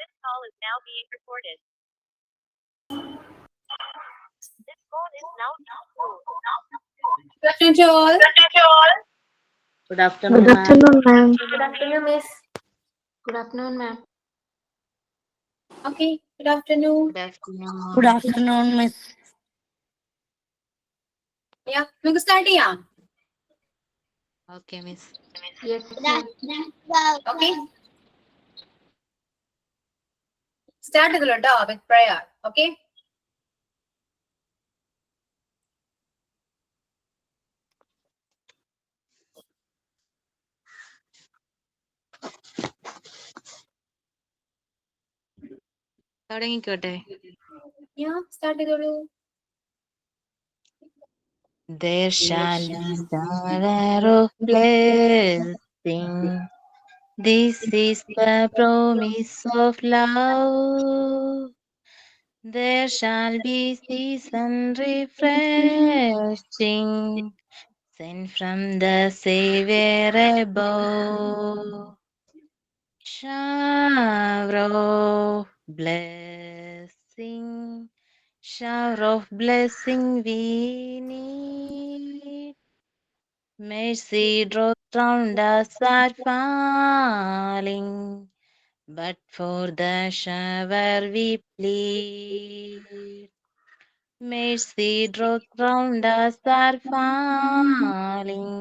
This call is now being recorded. This phone is now being called. Good afternoon to all. Good afternoon, Good ma'am. afternoon, ma'am. Good afternoon, miss. Good afternoon, ma'am. Okay, good afternoon. Good afternoon. Good afternoon, Miss. Yeah, നമുക്ക് start ചെയ്യാം. Okay, miss. Yes, ma'am. Okay. Start ചെയ്തല്ലോ കേട്ടോ വിത്ത് prayer. Okay. തുടങ്ങിക്കോട്ടെ. Start ചെയ്തോളൂ. There shall be shower of blessing. This is the promise of love. There shall be season refreshing, sent from the Savior above. Shower of blessing, shower of blessing we need. Mercy drops round us are falling, but for the shower we plead. Mercy drops round us are falling,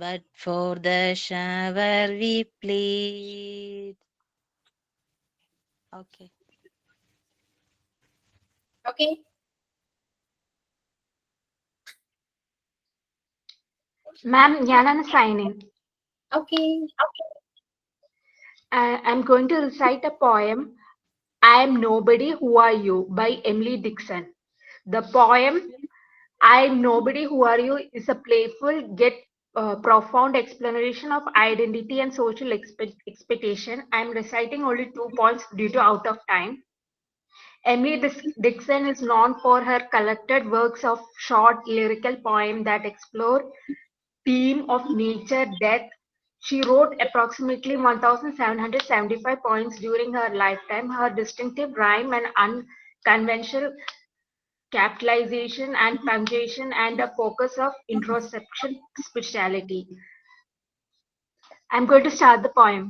but for the shower we plead. Okay. Okay. Ma'am, ഞാനാണ് sign in. Okay. I'm going to recite a poem, I Am Nobody, Who Are You, by Emily Dixon. The poem, I Am Nobody, Who Are You, is a playful yet profound exploration of identity and social expectation. I'm reciting only 2 points due to out of time. Emily Dixon is known for her collected works of short lyrical poems that explore theme of nature, death. She wrote approximately 1,775 poems during her lifetime. Her distinctive rhyme and unconventional capitalization and punctuation and a focus of introspection speciality. I'm going to start the poem.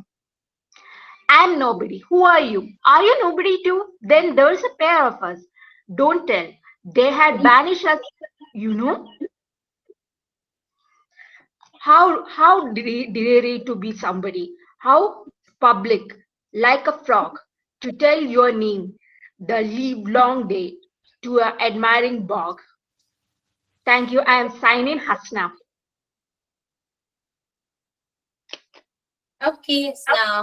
I'm nobody. Who are you? Are you nobody too? Then there's a pair of us. Don't tell. They had banished us, you know. How dreary to be somebody. How public, like a frog, to tell your name, the livelong day, to an admiring bog. Thank you. I am signing Hasna. Okay, now.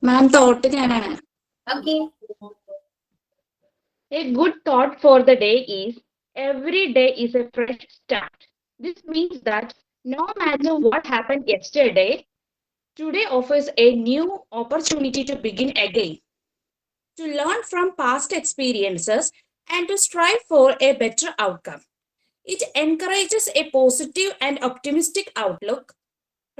Ma'am, thought ഞാനാണ്. Okay. A good thought for the day is every day is a fresh start. This means that no matter what happened yesterday, today offers a new opportunity to begin again, To learn from past experiences and to strive for a better outcome. It encourages a positive and optimistic outlook,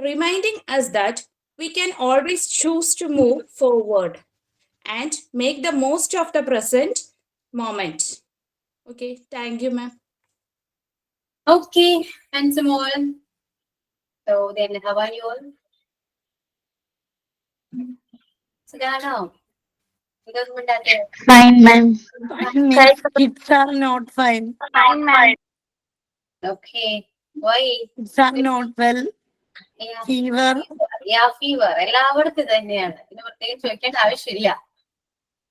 reminding us that we can always choose to move forward and make the most of the present moment. Okay, thank you, ma'am. Okay, handsome all. So then how are you all? സുഖാണോ? Fine, ma'am. Kids are not fine. Fine, ma'am. Okay. Why? Kids are not well. Yeah. Fever. Yeah, fever. എല്ലായിടത്തും തന്നെയാണ്. ഇത് പ്രത്യേകിച്ച് ചോദിക്കേണ്ട ആവശ്യമില്ല.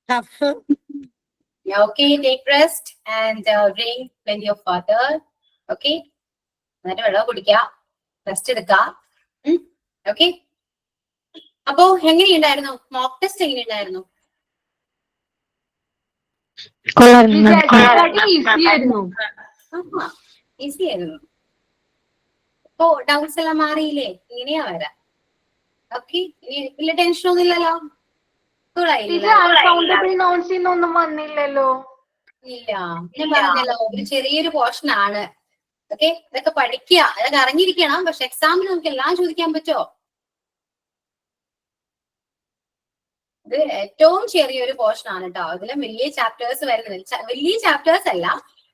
Cough. Yeah, okay, take rest and drink plenty of water. Okay. എന്നിട്ട് വെള്ളം കുടിക്കുക, റെസ്റ്റ് എടുക്കുക. ഓക്കെ. അപ്പോ എങ്ങനെയുണ്ടായിരുന്നു മോക്ക് ടെസ്റ്റ്? എങ്ങനെയുണ്ടായിരുന്നു? ഈസി ആയിരുന്നു. ഇപ്പോ ഡൗട്ട്സ് എല്ലാം മാറിയില്ലേ? ഇങ്ങനെയാ വരാം. ഓക്കെ, ഇനി വലിയ ടെൻഷൻ ഒന്നും ഇല്ലല്ലോ? ഒന്നും വന്നില്ലല്ലോ. ഇല്ല, ഞാൻ പറഞ്ഞല്ലോ ഒരു ചെറിയൊരു പോർഷൻ ആണ്. ഓക്കെ, ഇതൊക്കെ പഠിക്കുക, അതൊക്കെ അറിഞ്ഞിരിക്കണം. പക്ഷെ എക്സാമിന് നമുക്ക് എല്ലാം ചോദിക്കാൻ പറ്റുമോ? ഇത് ഏറ്റവും ചെറിയൊരു പോർഷൻ ആണ് കേട്ടോ. ഇതിലും വലിയ ചാപ്റ്റേഴ്സ് വരുന്നുണ്ട്. വലിയ ചാപ്റ്റേഴ്സ് അല്ല,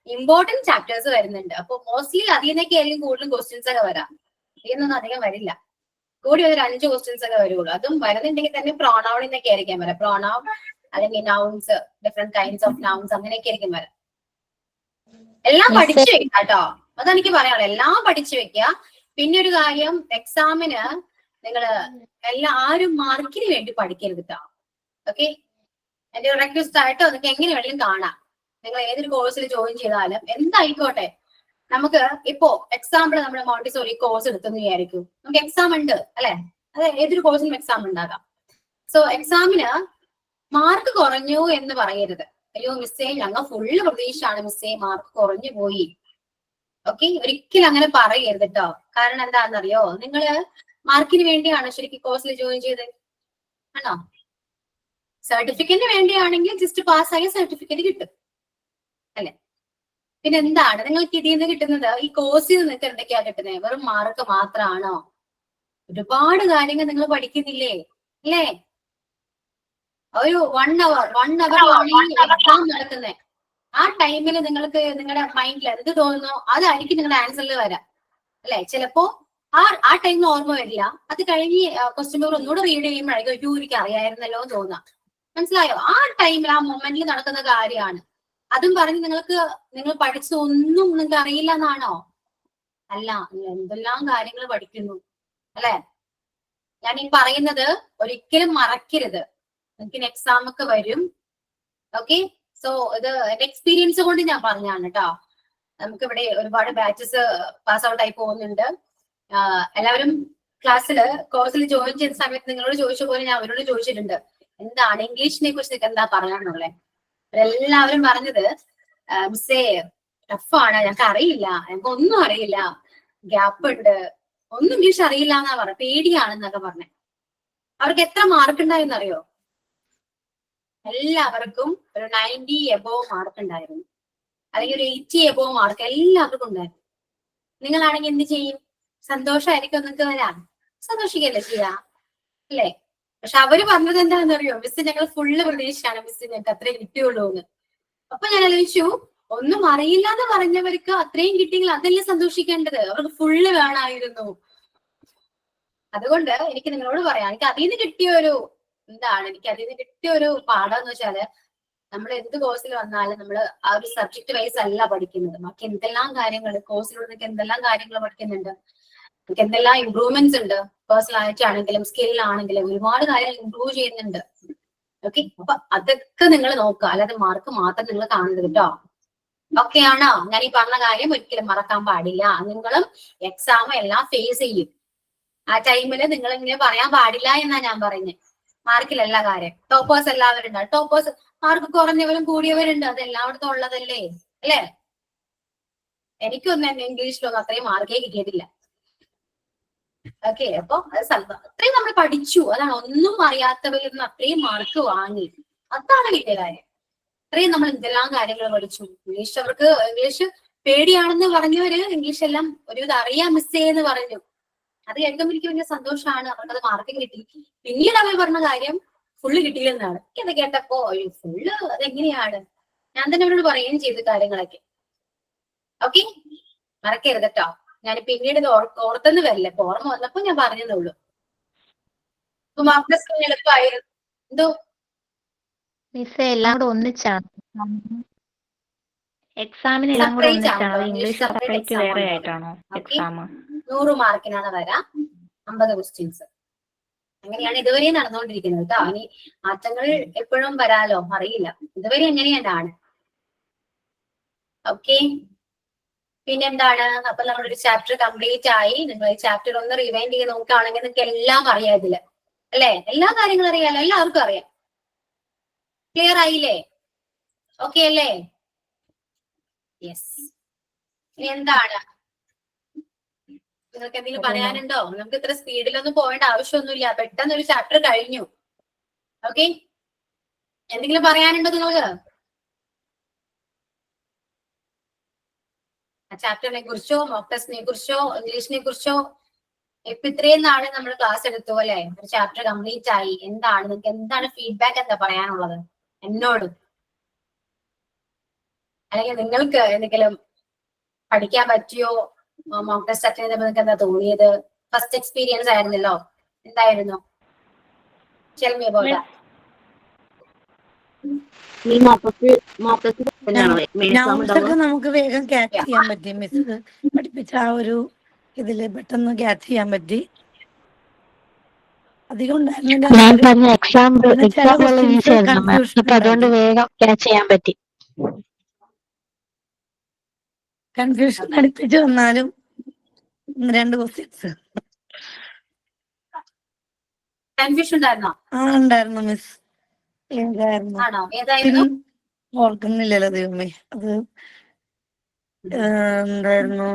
ഇമ്പോർട്ടന്റ് ചാപ്റ്റേഴ്സ് വരുന്നുണ്ട്. അപ്പൊ മോസ്റ്റ്ലി അതിൽ നിന്നൊക്കെ ആയിരിക്കും കൂടുതലും ക്വസ്റ്റ്യൻസ് ഒക്കെ വരാം. ഇതിനൊന്നും അധികം വരില്ല. കൂടി ഒരു 5 ക്വസ്റ്റ്യൻസ് ഒക്കെ വരുള്ളൂ. അതും വരുന്നുണ്ടെങ്കിൽ തന്നെ പ്രോണൗണിൽ നിന്നൊക്കെ ആയിരിക്കാം വരാം. പ്രോണൗൺ അല്ലെങ്കിൽ nouns, different kinds of nouns, അങ്ങനെയൊക്കെ ആയിരിക്കും വരാം. എല്ലാം പഠിച്ചു വെക്കാം കേട്ടോ. അതെനിക്ക് പറയാനുള്ളത്, എല്ലാം പഠിച്ചു വെക്കുക. പിന്നെ ഒരു കാര്യം, എക്സാമിന് നിങ്ങള് ആരും മാർക്കിന് വേണ്ടി പഠിക്കരുത് കേട്ടോ. ഓക്കെ, എന്റെ റിക്വസ്റ്റ് ആയിട്ടോ നിങ്ങൾക്ക് എങ്ങനെ വേണമെങ്കിലും കാണാം. നിങ്ങൾ ഏതൊരു കോഴ്സിൽ ജോയിൻ ചെയ്താലും എന്തായിക്കോട്ടെ, നമുക്ക് ഇപ്പോ എക്സാമ്പിൾ നമ്മൾ മോണ്ടിസോറി കോഴ്സ് എടുത്തെന്ന് വിചാരിക്കും. നമുക്ക് എക്സാം ഉണ്ട് അല്ലെ, അത് ഏതൊരു കോഴ്സിനും എക്സാം ഉണ്ടാകാം. സോ എക്സാമിന് മാർക്ക് കുറഞ്ഞു എന്ന് പറയരുത്. അയ്യോ മിസ്സേ, ഞങ്ങൾ ഫുള്ള് പ്രതീക്ഷയാണ് മിസ്സേ, മാർക്ക് കുറഞ്ഞു പോയി. ഓക്കെ, ഒരിക്കലും അങ്ങനെ പറയരുത് കേട്ടോ. കാരണം എന്താണെന്നറിയോ, നിങ്ങള് മാർക്കിന് വേണ്ടിയാണോ ശരിക്കും കോഴ്സിൽ ജോയിൻ ചെയ്തത്? ആണോ? സർട്ടിഫിക്കറ്റിന് വേണ്ടിയാണെങ്കിൽ ജസ്റ്റ് പാസ്സായ സർട്ടിഫിക്കറ്റ് കിട്ടും അല്ലെ. പിന്നെ എന്താണ് നിങ്ങൾക്ക് ഇതിൽ നിന്ന് കിട്ടുന്നത്? ഈ കോഴ്സിൽ നിങ്ങൾക്ക് എന്തൊക്കെയാ കിട്ടുന്നത്? വെറും മാർക്ക് മാത്രമാണോ? ഒരുപാട് കാര്യങ്ങൾ നിങ്ങൾ പഠിക്കുന്നില്ലേ അല്ലേ? ഒരു 1 hour എക്സാം നടക്കുന്നത്. ആ ടൈമിൽ നിങ്ങൾക്ക് നിങ്ങളുടെ മൈൻഡിൽ എന്ത് തോന്നുന്നു അതായിരിക്കും നിങ്ങളുടെ ആൻസറിൽ വരാം അല്ലെ. ചിലപ്പോ ആ ടൈമിൽ ഓർമ്മ വരില്ല. അത് കഴിഞ്ഞ് ക്വസ്റ്റ്യൻ പേപ്പർ ഒന്നുകൂടെ റീഡ് ചെയ്യുമ്പോഴേക്കും അയ്യോ എനിക്ക് അറിയായിരുന്നല്ലോ എന്ന് തോന്നാം. മനസ്സിലായോ? ആ ടൈമിൽ ആ മൊമെന്റിൽ നടക്കുന്ന കാര്യമാണ്. അതും പറഞ്ഞ് നിങ്ങൾ പഠിച്ചതൊന്നും നിങ്ങൾക്ക് അറിയില്ല എന്നാണോ? അല്ല, നിങ്ങൾ എന്തെല്ലാം കാര്യങ്ങൾ പഠിക്കുന്നു അല്ലെ. ഞാൻ ഈ പറയുന്നത് ഒരിക്കലും മറക്കരുത്. നിങ്ങൾക്ക് എക്സാം ഒക്കെ വരും. ഓക്കെ, സോ ഇത് എന്റെ എക്സ്പീരിയൻസ് കൊണ്ട് ഞാൻ പറഞ്ഞാണ് കേട്ടോ. നമുക്ക് ഇവിടെ ഒരുപാട് ബാച്ചസ് പാസ് ഔട്ട് ആയി പോകുന്നുണ്ട്. എല്ലാവരും ക്ലാസ്സിൽ കോഴ്സിൽ ജോയിൻ ചെയ്ത സമയത്ത് നിങ്ങളോട് ചോദിച്ച പോലെ ഞാൻ അവരോട് ചോദിച്ചിട്ടുണ്ട്, എന്താണ് ഇംഗ്ലീഷിനെ കുറിച്ച് നിങ്ങൾക്ക് എന്താ പറയാനുള്ളത്? അവരെല്ലാവരും പറഞ്ഞത് മിസ്സേ ടഫാണ്, ഞങ്ങൾക്ക് അറിയില്ല, ഞങ്ങൾക്ക് ഒന്നും അറിയില്ല, ഗ്യാപ്പ് ഉണ്ട്, ഒന്നും ഇംഗ്ലീഷ് അറിയില്ല എന്നാ പറഞ്ഞ, പേടിയാണെന്നൊക്കെ പറഞ്ഞേ. അവർക്ക് എത്ര മാർക്ക് ഉണ്ടായെന്ന് അറിയോ? എല്ലാവർക്കും ഒരു 90 എബോവ് മാർക്ക് ഉണ്ടായിരുന്നു, അല്ലെങ്കിൽ ഒരു 80 എബോവ് മാർക്ക് എല്ലാവർക്കും ഉണ്ടായിരുന്നു. നിങ്ങളാണെങ്കിൽ എന്ത് ചെയ്യും? സന്തോഷമായിരിക്കും നിങ്ങൾക്ക് വരാൻ, സന്തോഷിക്കല്ലേ ചെയ്യാ അല്ലേ? പക്ഷെ അവര് പറഞ്ഞത് എന്താണെന്ന് അറിയോ? മിസ് ഞങ്ങൾ ഫുള്ള് പ്രതീക്ഷയാണ് മിസ്, ഞങ്ങൾക്ക് അത്രയും കിട്ടിയുള്ളൂ എന്ന്. അപ്പൊ ഞാൻ ആലോചിച്ചു, ഒന്നും അറിയില്ല എന്ന് പറഞ്ഞവർക്ക് അത്രയും കിട്ടിയെങ്കിൽ അതല്ലേ സന്തോഷിക്കേണ്ടത്? അവർക്ക് ഫുള്ള് വേണമായിരുന്നു. അതുകൊണ്ട് എനിക്ക് നിങ്ങളോട് പറയാം, എനിക്ക് അതിൽ നിന്ന് കിട്ടിയ ഒരു പാഠം എന്ന് വെച്ചാല്, നമ്മൾ എന്ത് കോഴ്സിൽ വന്നാലും നമ്മൾ ആ ഒരു സബ്ജക്ട് വൈസ് അല്ല പഠിക്കുന്നത്. ബാക്കി എന്തെല്ലാം കാര്യങ്ങൾ കോഴ്സിലൂടെ നിങ്ങൾക്ക് എന്തെല്ലാം കാര്യങ്ങൾ പഠിക്കുന്നുണ്ട്, നിങ്ങൾക്ക് എന്തെല്ലാം ഇമ്പ്രൂവ്മെന്റ്സ് ഉണ്ട്. പേഴ്സണാലിറ്റി ആണെങ്കിലും സ്കില്ലാണെങ്കിലും ഒരുപാട് കാര്യങ്ങൾ ഇമ്പ്രൂവ് ചെയ്യുന്നുണ്ട്. ഓക്കെ, അപ്പൊ അതൊക്കെ നിങ്ങൾ നോക്കുക, അല്ലാതെ മാർക്ക് മാത്രം നിങ്ങൾ കാണരുത് കേട്ടോ. ഓക്കെ ആണോ? ഞാൻ ഈ പറഞ്ഞ കാര്യം ഒരിക്കലും മറക്കാൻ പാടില്ല. നിങ്ങളും എക്സാം എല്ലാം ഫേസ് ചെയ്യും. ആ ടൈമില് നിങ്ങൾ ഇങ്ങനെ പറയാൻ പാടില്ല എന്നാ ഞാൻ പറയുന്നത്. മാർക്കിലല്ല കാര്യം. ടോപ്പേഴ്സ് എല്ലാവരും ഉണ്ട്. ടോപ്പേഴ്സ് മാർക്ക് കുറഞ്ഞവരും കൂടിയവരുണ്ട്, അത് എല്ലായിടത്തും ഉള്ളതല്ലേ അല്ലേ? എനിക്കൊന്നും ഇംഗ്ലീഷിലൊന്നും അത്രയും മാർക്കേ കിട്ടിയിട്ടില്ല. ഓക്കെ, അപ്പൊ അത്രയും നമ്മൾ പഠിച്ചു, അതാണ്. ഒന്നും അറിയാത്തവരിൽ നിന്ന് അത്രയും മാർക്ക് വാങ്ങി, അതാണ് വലിയ കാര്യം. അത്രയും നമ്മൾ എന്തെല്ലാം കാര്യങ്ങൾ പഠിച്ചു. ഇംഗ്ലീഷ് പേടിയാണെന്ന് പറഞ്ഞവര് ഇംഗ്ലീഷ് എല്ലാം ഒരുവിധം അറിയാൻ മിസ്സേ എന്ന് പറഞ്ഞു. അത് കേൾക്കുമ്പോൾ എനിക്ക് വലിയ സന്തോഷമാണ്. അവർക്കത് മാർക്ക് കിട്ടി. പിന്നീട് അവർ പറഞ്ഞ കാര്യം ഫുള്ള് കിട്ടിയില്ലെന്നാണ്. എനിക്കത് കേട്ടപ്പോ ഫുള്ള് അതെങ്ങനെയാണ്, ഞാൻ തന്നെ അവരോട് പറയുകയും ചെയ്തു കാര്യങ്ങളൊക്കെ. ഓക്കെ, മറക്കരുത് കേട്ടോ. ഞാൻ പിന്നീട് ഇത് ഓർത്തെന്ന് വരില്ല, ഇപ്പൊ ഓർമ്മ വന്നപ്പോ ഞാൻ പറഞ്ഞതേ ഉള്ളൂ. അപ്പൊ മാർക്ക് ടെസ്റ്റ് എളുപ്പമായിരുന്നു. എന്തോ മിസ് എല്ലാം കൂടെ ഒന്നിച്ചാണ് എക്സാമിന് എല്ലാം കൂടെ ഒന്നിച്ചാണോ? ഇംഗ്ലീഷ് സെപ്പറേറ്റ് വേറെ ആയിട്ടാണോ എക്സാം? 100 മാർക്കിനാണ് വരാം, 50 ക്വസ്റ്റ്യൻസ്. അങ്ങനെയാണ് ഇതുവരെ നടന്നുകൊണ്ടിരിക്കുന്നത് കേട്ടോ. ഇനി മാറ്റങ്ങൾ എപ്പോഴും വരാലോ, അറിയില്ല. ഇതുവരെ എങ്ങനെയാണ്. ഓക്കെ, പിന്നെന്താണ്? അപ്പൊ നമ്മളൊരു ചാപ്റ്റർ കംപ്ലീറ്റ് ആയി. നിങ്ങൾ ഈ ചാപ്റ്റർ ഒന്ന് റിവൈൻഡ് ചെയ്ത് നോക്കുകയാണെങ്കിൽ നിങ്ങൾക്ക് എല്ലാം അറിയാം ഇതില് അല്ലെ. എല്ലാ കാര്യങ്ങളും അറിയാലോ, എല്ലാവർക്കും അറിയാം. ക്ലിയർ ആയില്ലേ? ഓക്കെ അല്ലേ? യെസ്. ഇനി എന്താണ് നിങ്ങൾക്ക് എന്തെങ്കിലും പറയാനുണ്ടോ? നമുക്ക് ഇത്ര സ്പീഡിലൊന്നും പോകേണ്ട ആവശ്യമൊന്നുമില്ല. പെട്ടെന്ന് ഒരു ചാപ്റ്റർ കഴിഞ്ഞു. ഓക്കെ, എന്തെങ്കിലും പറയാനുണ്ടോ നിങ്ങൾക്ക്? ആ ചാപ്റ്ററിനെ കുറിച്ചോ, മോക്ക് ടെസ്റ്റിനെ കുറിച്ചോ, ഇംഗ്ലീഷിനെ കുറിച്ചോ ഇപ്പൊ ഇത്രയും നാള് നമ്മൾ ക്ലാസ് എടുത്തു അല്ലെ, ഒരു ചാപ്റ്റർ കംപ്ലീറ്റ് ആയി. എന്താണ് നിങ്ങൾക്ക് എന്താണ് ഫീഡ്ബാക്ക് എന്താ പറയാനുള്ളത് എന്നോട്? അല്ലെങ്കിൽ നിങ്ങൾക്ക് എന്തെങ്കിലും പഠിക്കാൻ പറ്റിയോ? മോക്ക് ടെസ്റ്റ് അറ്റൻഡ് ചെയ്തപ്പോൾ നിങ്ങൾക്ക് എന്താ തോന്നിയത്? ഫസ്റ്റ് എക്സ്പീരിയൻസ് ആയിരുന്നല്ലോ, എന്തായിരുന്നു? Tell me about that. നൗൺസൊക്കെ നമുക്ക് വേഗം ക്യാച്ച് ചെയ്യാൻ പറ്റി. മിസ് പഠിപ്പിച്ച ആ ഒരു ഇതില് പെട്ടെന്ന് ക്യാച്ച് ചെയ്യാൻ പറ്റി. അധികം ഉണ്ടായിരുന്നില്ല. കൺഫ്യൂഷൻ അടുപ്പിച്ച് വന്നാലും 2 ക്വസ്റ്റ്യൻസ് കൺഫ്യൂഷൻ ഉണ്ടായിരുന്നോ? ഉണ്ടായിരുന്നു മിസ്. ഏതായിരുന്നു ആണോ? ഏതായിരുന്നു? ഓർക്കുന്നില്ലല്ലോ ദൈവമേ. അത് എന്തായിരുന്നു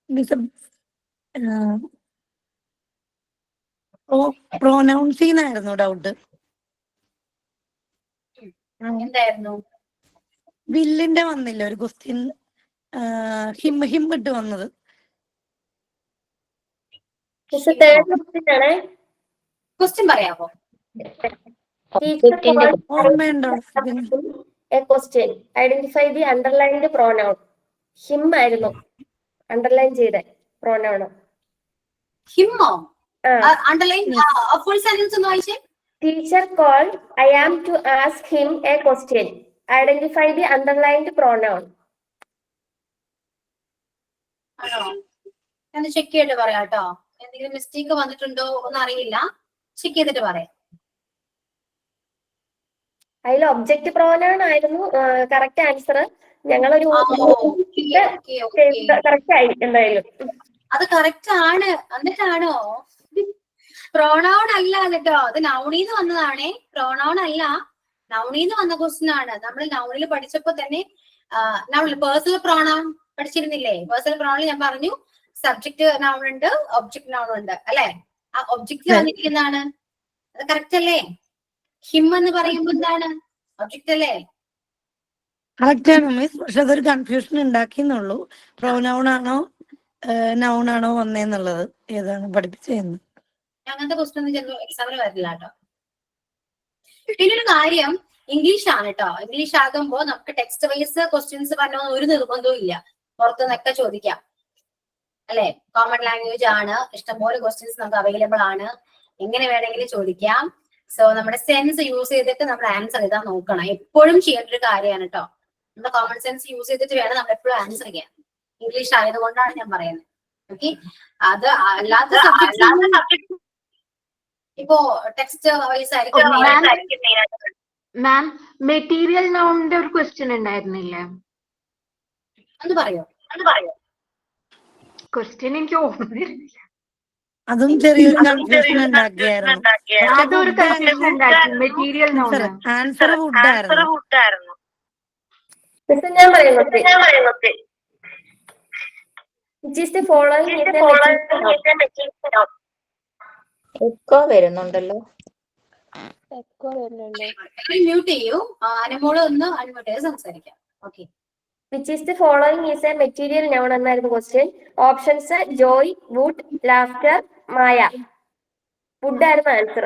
മിസ്? പ്രൊനൗൺസിന്നായിരുന്നു ഡൗട്ട്. എന്തായിരുന്നു? വില്ലിന്റെ വന്നില്ല ഒരു ക്വസ്റ്റ്യൻ, ഹിം ഇട്ട് വന്നത്. ക്വസ്റ്റ്യൻ പറയാമോ? ഓർമ്മയുണ്ടോ? A question. Identify the underlined pronoun. Him ആയിരുന്നു അണ്ടർലൈൻ ചെയ്ത pronoun. ഹിമ്മോ? അണ്ടർലൈൻ ഫുൾ സെന്റൻസ് ഒന്ന് വായിച്ചേ. Teacher called. I am to ask him a question. Identify the underlined pronoun. ആണോ? ഞാൻ ചെക്ക് ചെയ്തിട്ട് പറയാം കേട്ടോ. എന്തെങ്കിലും മിസ്റ്റേക്ക് വന്നിട്ടുണ്ടോ എന്ന് അറിയില്ല, ചെക്ക് ചെയ്തിട്ട് പറയാം. അതിൽ ഒബ്ജക്റ്റ് പ്രോനൗൺ ആയിരുന്നു കറക്റ്റ് ആൻസർ. ഞങ്ങളൊരു കറക്റ്റ് ആയി എന്തായാലും. അത് കറക്റ്റ് ആണ്. എന്നിട്ടാണോ? പ്രോണൗൺ അല്ല കേട്ടോ, അത് നൗണീന്ന് വന്നതാണേ. പ്രോണൗൺ അല്ല, നൗണീന്ന് വന്ന ക്വസ്റ്റ്യൻ ആണ്. നമ്മൾ നൗണിൽ പഠിച്ചപ്പോ തന്നെ പേഴ്സണൽ പ്രോണൗൺ പഠിച്ചിരുന്നില്ലേ? പേഴ്സണൽ പ്രോണൗൺ ഞാൻ പറഞ്ഞു സബ്ജക്ട് നൗൺ ഉണ്ട്, ഒബ്ജക്ട് നൗൺ ഉണ്ട് അല്ലെ? ആ ഒബ്ജക്റ്റിൽ വന്നിരിക്കുന്നതാണ്. അത് കറക്റ്റ് അല്ലേ? ഹിം എന്ന് പറയുമ്പോ എന്താണ്? ഒബ്ജക്റ്റ് അല്ലേ? കറക്റ്റ് ആണ് മിസ്. പക്ഷെ അതൊരു കൺഫ്യൂഷൻ ഉണ്ടാക്കിയെന്നുള്ളൂ. പ്രൊനൗൺ ആണോ നൗൺ ആണോ വന്നേന്നുള്ളത്, ഏതാണ് പഠിപ്പിച്ചതെന്ന്. അങ്ങനത്തെ ക്വസ്റ്റ്യൻ ഒന്നും ചിലപ്പോൾ എക്സാമിന് വരില്ല കേട്ടോ. പിന്നെ ഒരു കാര്യം, ഇംഗ്ലീഷ് ആണ് കേട്ടോ. ഇംഗ്ലീഷ് ആകുമ്പോൾ നമുക്ക് ടെക്സ്റ്റ് വൈസ് ക്വസ്റ്റ്യൻസ് പറഞ്ഞ ഒരു നിർബന്ധവും ഇല്ല. പുറത്തുനിന്നൊക്കെ ചോദിക്കാം അല്ലെ? കോമൺ ലാംഗ്വേജ് ആണ്, ഇഷ്ടംപോലെ ക്വസ്റ്റ്യൻസ് നമുക്ക് അവൈലബിൾ ആണ്, എങ്ങനെ വേണമെങ്കിലും ചോദിക്കാം. സോ നമ്മുടെ സെൻസ് യൂസ് ചെയ്തിട്ട് നമ്മൾ ആൻസർ ചെയ്താൽ നോക്കണം. എപ്പോഴും ചെയ്യേണ്ട ഒരു കാര്യമാണ് കേട്ടോ. നമ്മുടെ കോമൺ സെൻസ് യൂസ് ചെയ്തിട്ട് വേണം നമ്മൾ എപ്പോഴും ആൻസർ ചെയ്യാൻ. ഇംഗ്ലീഷ് ആയതുകൊണ്ടാണ് ഞാൻ പറയുന്നത്. ഓക്കെ, അത് അല്ലാത്ത സബ്ജക്ട് ഇപ്പോ ടെക്സ്റ്റ് വൈസ് ആയിരിക്കും. മാം, മെറ്റീരിയൽ നൗണിന്റെ ഒരു ക്വസ്റ്റ്യൻ ഉണ്ടായിരുന്നില്ലേ? ഒന്ന് പറയോ? ക്വസ്റ്റ്യൻ എനിക്ക് ഓർമ്മയില്ല. അതും ചെറിയൊരു കൺഫ്യൂഷൻ ഉണ്ടാക്കിയായിരുന്നു. അതൊരു കൺഫ്യൂഷൻ ഉണ്ടാക്കി. മെറ്റീരിയൽ നൗൺ ആൻസർ വുഡായിരുന്നു. ഞാൻ പറയുന്നത് which is the following is a material noun. Echo വരുന്നുണ്ടല്ലോ. മ്യൂട്ട് ചെയ്യൂ. അനുമോള് ഒന്ന് അൺമ്യൂട്ട് ചെയ്ത് സംസാരിക്കാം. Okay. Which is the following is a material noun എന്നായിരുന്നു question. Options joy, wood, laughter, Maya. Wood ആയിരുന്നു ആൻസർ.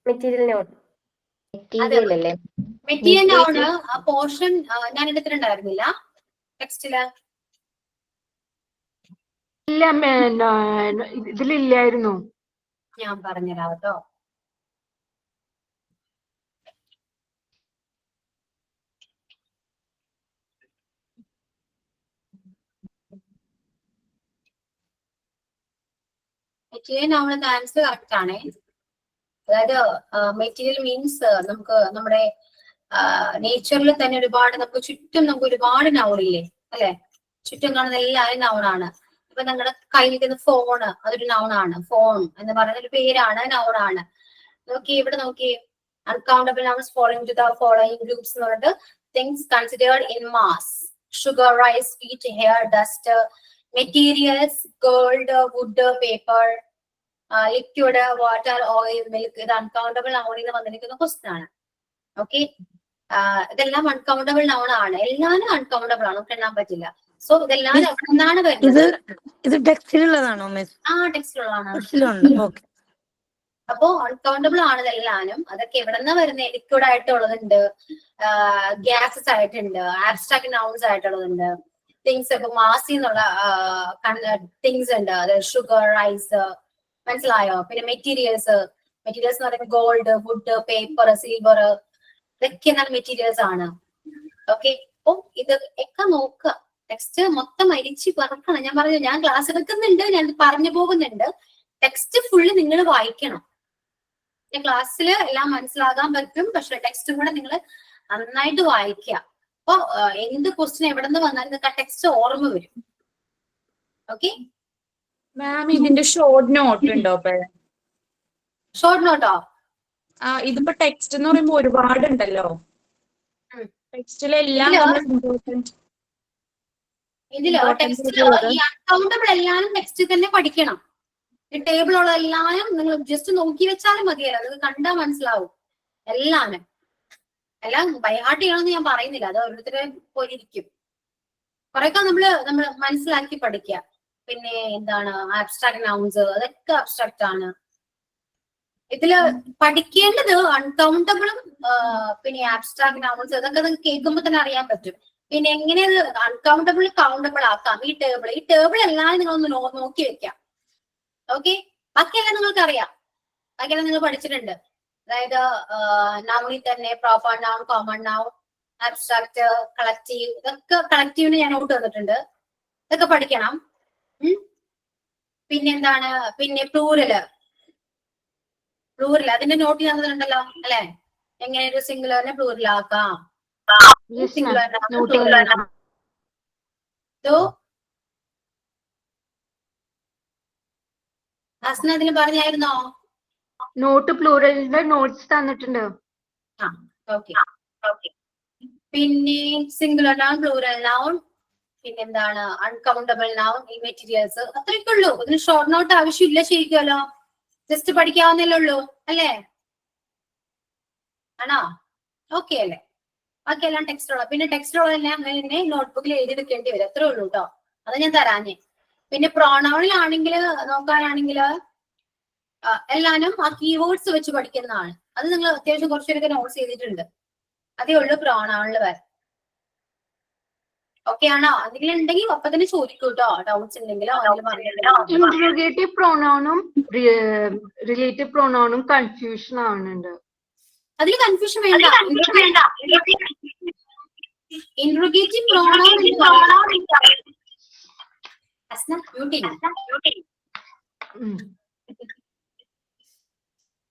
Material noun. മെറ്റീരിയൽ അല്ലേ? മെറ്റീരിയൽ നൗൺ ആ portion ഞാൻ എടുത്തിട്ടുണ്ടായിരുന്നില്ല ടെക്സ്റ്റില്. ഇല്ല, ഇതിലില്ലായിരുന്നു. ഞാൻ പറഞ്ഞുതരാം കേട്ടോ. മെറ്റീരിയൽ നൗണിന്റെ ആൻസർ കറക്റ്റ് ആണേ. അതായത് മെറ്റീരിയൽ മീൻസ് നമുക്ക് നമ്മുടെ നേച്ചറിൽ തന്നെ ഒരുപാട് നമുക്ക് ചുറ്റും നമുക്ക് ഒരുപാട് നൗണില്ലേ അല്ലെ? ചുറ്റും കാണുന്ന എല്ലാവരും നൗണാണ്. ഇപ്പൊ നിങ്ങളുടെ കയ്യിലിരിക്കുന്ന ഫോണ് അതൊരു നൗണാണ്. ഫോൺ എന്ന് പറയുന്ന ഒരു പേരാണ്, നൗണാണ്. നോക്കി ഇവിടെ നോക്കി, uncountable nouns following to the following groups എന്ന് പറഞ്ഞിട്ട് things considered in mass: sugar, rice, wheat, hair, dust, materials, gold, wood, paper, liquid, water, oil, milk. ഇത് അൺകൗണ്ടബിൾ നൗണിൽ നിന്ന് വന്നിരിക്കുന്ന ക്വസ്റ്റ്യൻ ആണ്. ഓക്കെ, ഇതെല്ലാം അൺകൗണ്ടബിൾ നൗൺ ആണ്. എല്ലാവരും അൺകൗണ്ടബിൾ ആണ്, നമുക്ക് എണ്ണാൻ പറ്റില്ല. സോ ഇതെല്ലാം എവിടെ നിന്നാണ് ഇത് വരുന്നത്? ഇത് ടെക്സ്റ്റിലുള്ളതാണോ മിസ്? ആ ടെക്സ്റ്റിലുള്ളതാണ്. ടെക്സ്റ്റിലുണ്ട്. ഓക്കെ. അപ്പോ അൺകൗണ്ടബിൾ ആണ് ഇതെല്ലാനും. അതൊക്കെ എവിടെ നിന്നാ വരുന്നത്? ലിക്വിഡ് ആയിട്ടുള്ളതുണ്ട്, ഗ്യാസസ് ആയിട്ടുണ്ട്, ആബ്സ്ട്രാക്ട് നൗൺസ് ആയിട്ടുള്ളതുണ്ട്, തിങ്സ് ഇപ്പൊ മാസി എന്നുള്ള തിങ്സ് ഉണ്ട്, അതായത് ഷുഗർ, റൈസ്, മനസ്സിലായോ? പിന്നെ മെറ്റീരിയൽസ് എന്ന് പറയുമ്പോൾ ഗോൾഡ്, വുഡ്, പേപ്പർ, സിൽവർ, ഇതൊക്കെ എന്താണ് മെറ്റീരിയൽസ് ആണ്. ഓക്കെ, അപ്പൊ ഇത് ഒക്കെ നോക്കുക. ടെക്സ്റ്റ് മൊത്തം അരിച്ച് പറക്കണം. ഞാൻ പറഞ്ഞു, ഞാൻ ക്ലാസ് എടുക്കുന്നുണ്ട്, ഞാൻ പറഞ്ഞു പോകുന്നുണ്ട്. ടെക്സ്റ്റ് ഫുള്ള് നിങ്ങൾ വായിക്കണം. ക്ലാസ്സിൽ എല്ലാം മനസ്സിലാകാൻ പറ്റും, പക്ഷെ ടെക്സ്റ്റും കൂടെ നിങ്ങൾ നന്നായിട്ട് വായിക്കുക. അപ്പൊ എന്ത് ക്വസ്റ്റ്യൻ എവിടെ നിന്ന് വന്നാലും നിങ്ങൾക്ക് ആ ടെക്സ്റ്റ് ഓർമ്മ വരും. ഓക്കെ മാം, ഇതിന്റെ ഷോർട്ട് നോട്ട് ഉണ്ടോ? ഷോർട്ട് നോട്ടോ? ഇതിപ്പോ ടെക്സ്റ്റ് എന്ന് പറയുമ്പോ ഒരുപാടുണ്ടല്ലോ. ടെക്സ്റ്റിലെല്ലാം ഇതില് ടെക്സ്റ്റില് ഈ അൺകൗണ്ടബിൾ എല്ലാരും ടെക്സ്റ്റ് തന്നെ പഠിക്കണം. ഈ ടേബിൾ ഉള്ള എല്ലാരും നിങ്ങൾ ജസ്റ്റ് നോക്കി വെച്ചാലും മതിയല്ലോ, നിങ്ങൾക്ക് കണ്ടാ മനസ്സിലാവും. എല്ലാം ബൈഹാർട്ട് ചെയ്യണമെന്ന് ഞാൻ പറയുന്നില്ല, അത് ഓരോരുത്തരെ പോലിരിക്കും. കുറെയൊക്കെ നമ്മള് മനസ്സിലാക്കി പഠിക്കുക. പിന്നെ എന്താണ് ആബ്സ്ട്രാക്ട് നൗൺസ്, അതൊക്കെ അബ്സ്ട്രാക്ട് ആണ്. ഇതില് പഠിക്കേണ്ടത് അൺകൗണ്ടബിളും പിന്നെ ആബ്സ്ട്രാക്ട് നൗൺസ്, അതൊക്കെ നിങ്ങൾക്ക് കേൾക്കുമ്പോ തന്നെ അറിയാൻ പറ്റും. പിന്നെ എങ്ങനെ അൺകൗണ്ടബിൾ കൗണ്ടബിൾ ആക്കാം. ഈ ടേബിൾ എല്ലാം നിങ്ങളൊന്ന് നോക്കി വെക്കാം. ഓക്കെ, ബാക്കിയെല്ലാം നിങ്ങൾക്ക് അറിയാം, ബാക്കിയെല്ലാം നിങ്ങൾ പഠിച്ചിട്ടുണ്ട്. അതായത് നൗണിൽ തന്നെ proper noun, common noun, abstract, collective, ഇതൊക്കെ കളക്റ്റീവിന് ഞാൻ നോട്ട് തന്നിട്ടുണ്ട്, ഇതൊക്കെ പഠിക്കണം. പിന്നെന്താണ്, പിന്നെ പ്ലൂറല് അതിന്റെ നോട്ട് തന്നിട്ടുണ്ടല്ലോ അല്ലെ, എങ്ങനെ ഒരു സിംഗുലറിനെ പ്ലൂറൽ ആക്കാം. ഹസ്ന അതിന് പറഞ്ഞായിരുന്നോ? നോട്ട് പ്ലൂറലിന്റെ നോട്ട്സ് തന്നിട്ടുണ്ട്. ഓക്കെ. പിന്നെ സിംഗുലർ നൗൺ, പ്ലൂറൽ നൗൺ, പിന്നെന്താണ് അൺകൗണ്ടബിൾ നൗൺ, ഈ മെറ്റീരിയൽസ്, അത്രയൊക്കെ ഉള്ളൂ. ഇതിന് ഷോർട്ട് നോട്ട് ആവശ്യമില്ല ശരിക്കുമല്ലോ, ജസ്റ്റ് പഠിക്കാവുന്നല്ലേ ഉള്ളൂ അല്ലേ? ആണോ? ഓക്കെ അല്ലേ? ബാക്കിയെല്ലാം ടെക്സ്റ്റുള്ള. പിന്നെ ടെക്സ്റ്റുള്ളതെല്ലാം അങ്ങനെ നോട്ട്ബുക്കിൽ എഴുതിയെടുക്കേണ്ടി വരും, അത്രേ ഉള്ളൂ കേട്ടോ. അത് ഞാൻ തരാഞ്ഞേ. പിന്നെ പ്രോണൗണിലാണെങ്കിൽ നോക്കാനാണെങ്കിൽ എല്ലാനും ആ കീവേഡ്സ് വെച്ച് പഠിക്കുന്നതാണ്. അത് നിങ്ങൾ അത്യാവശ്യം കുറച്ചൊക്കെ നോട്ട്സ് ചെയ്തിട്ടുണ്ട്, അതേ ഉള്ളൂ പ്രോണൗണിൽ വരെ. ഓക്കെ ആണോ? എന്തെങ്കിലും ഉണ്ടെങ്കിൽ അപ്പൊ തന്നെ ചോദിക്കൂ കേട്ടോ, ഡൗട്ട്സ് ഉണ്ടെങ്കിലോ. ഇന്റർഗേറ്റീവ് പ്രൊനൗണും റിലേറ്റീവ് പ്രൊനൗണും കൺഫ്യൂഷൻ ആവുന്നുണ്ട്. അതിൽ കൺഫ്യൂഷൻ വേണ്ട. ഇന്റർഗേറ്റീവ് പ്രൊനൗൺ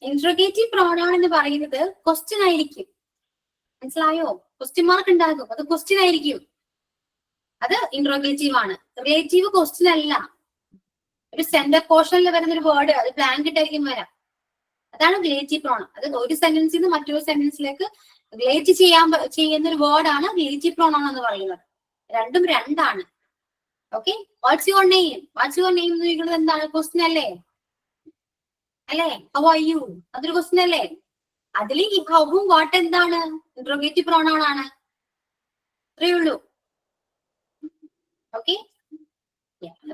ഇന്റർഗേറ്റീവ് പ്രൊനൗൺ എന്ന് പറയുന്നത് ക്വസ്റ്റ്യൻ ആയിരിക്കും, മനസ്സിലായോ? ക്വസ്റ്റ്യൻ മാർക്ക് ഉണ്ടാകും, അത് ക്വസ്റ്റ്യൻ ആയിരിക്കും, അത് ഇന്റർഗേറ്റീവ് ആണ്. റിലേറ്റീവ് ക്വസ്റ്റ്യൻ അല്ല. ഒരു സെന്റർ പോർഷനിൽ വരുന്ന ഒരു വേർഡ് അത് ബ്ലാങ്ക് ഇട്ടായിരിക്കും വരാം, അതാണ് റിലേറ്റീവ് പ്രൊനൗൺ. അത് ഒരു സെന്റൻസിൽ നിന്ന് മറ്റൊരു സെന്റൻസിലേക്ക് റിലേറ്റ് ചെയ്യുന്ന ഒരു വേർഡാണ് റിലേറ്റീവ് പ്രൊനൗൺ എന്ന് പറയുന്നത്. രണ്ടും രണ്ടാണ്. ഓക്കെ, വാട്ട്സ് യുവർ നെയിം എന്ന് ചോദിക്കുന്നത് എന്താണ്? ക്വസ്റ്റ്യൻ അല്ലേ? ഹൗ ആർ യു, അതൊരു ക്വസ്റ്റ്യൻ അല്ലേ? അതിൽ ഈ ഹൗവും വാട്ട് എന്താണ്? ഇന്റർഗേറ്റീവ് പ്രൊനൗൺ ആണ്. അത്രയേ ഉള്ളൂ. ഓക്കെ,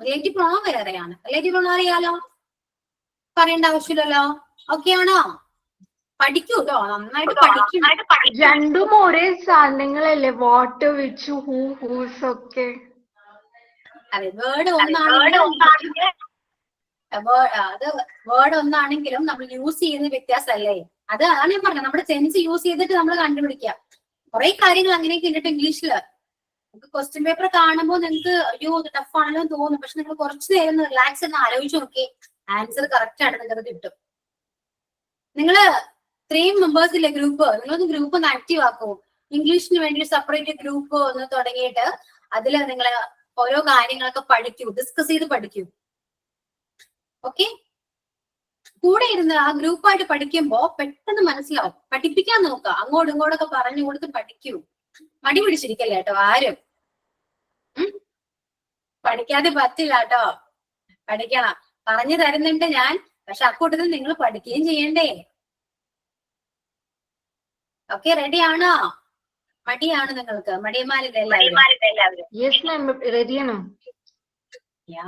റിലേറ്റീവ് പ്രൊനൗൺ വേറെയാണ്. റിലേറ്റീവ് പ്രൊനൗൺ അറിയാലോ, പറയേണ്ട ആവശ്യമില്ലല്ലോ. ഓക്കെ ആണോ? പഠിക്കൂ കേട്ടോ, നന്നായിട്ട് പഠിക്കും. രണ്ടും ഒരേ സാധനങ്ങളല്ലേ, വാട്ട്, വിച്ച്, ഹൂ, ഹൂസ് ഒക്കെ. അതെ, വേർഡ് ഒന്നാണെങ്കിലും നമ്മൾ യൂസ് ചെയ്യുന്ന വ്യത്യാസമല്ലേ? അതാണ് ഞാൻ പറഞ്ഞത്, നമ്മുടെ സെൻസ് യൂസ് ചെയ്തിട്ട് നമ്മൾ കണ്ടുപിടിക്കുക. കുറെ കാര്യങ്ങൾ അങ്ങനെയൊക്കെ ഉണ്ടിട്ട് ഇംഗ്ലീഷില്. നിങ്ങൾക്ക് ക്വസ്റ്റ്യൻ പേപ്പർ കാണുമ്പോൾ നിങ്ങൾക്ക് അയ്യോ ഇത് ടഫ് ആണല്ലോ എന്ന് തോന്നും, പക്ഷെ നിങ്ങൾ കുറച്ച് നേരം റിലാക്സ് എന്ന് ആലോചിച്ച് നോക്കി, ആൻസർ കറക്റ്റ് ആയിട്ട് നിങ്ങൾക്ക് കിട്ടും. നിങ്ങള് 3 മെമ്പേഴ്സ് ഇല്ലേ ഗ്രൂപ്പ്, നിങ്ങളൊന്ന് ഗ്രൂപ്പ് ഒന്ന് ആക്റ്റീവ് ആക്കൂ. ഇംഗ്ലീഷിന് വേണ്ടി സെപ്പറേറ്റ് ഗ്രൂപ്പ് ഒന്ന് തുടങ്ങിയിട്ട് അതിൽ നിങ്ങൾ ഓരോ കാര്യങ്ങളൊക്കെ പഠിക്കൂ, ഡിസ്കസ് ചെയ്ത് പഠിക്കൂ. ഓക്കെ, കൂടെ ഇരുന്ന് ആ ഗ്രൂപ്പായിട്ട് പഠിക്കുമ്പോ പെട്ടെന്ന് മനസ്സിലാവും. പഠിപ്പിക്കാൻ നോക്കുക, അങ്ങോട്ടും ഇങ്ങോട്ടൊക്കെ പറഞ്ഞു കൊടുത്ത് പഠിക്കൂ. മടി പിടിച്ചിരിക്കല്ലേ കേട്ടോ ആരും. പഠിക്കാതെ പറ്റില്ല കേട്ടോ, പഠിക്കണം. പറഞ്ഞു തരുന്നുണ്ട് ഞാൻ, പക്ഷെ അക്കൂട്ടത്തിൽ നിങ്ങൾ പഠിക്കുകയും ചെയ്യണ്ടേ? ഓക്കെ, റെഡി ആണോ? മടിയാണ് നിങ്ങൾക്ക്, മടിയന്മാരല്ലേ എല്ലാവരും? Yes, ma'am. Ready ആണ്. യാ,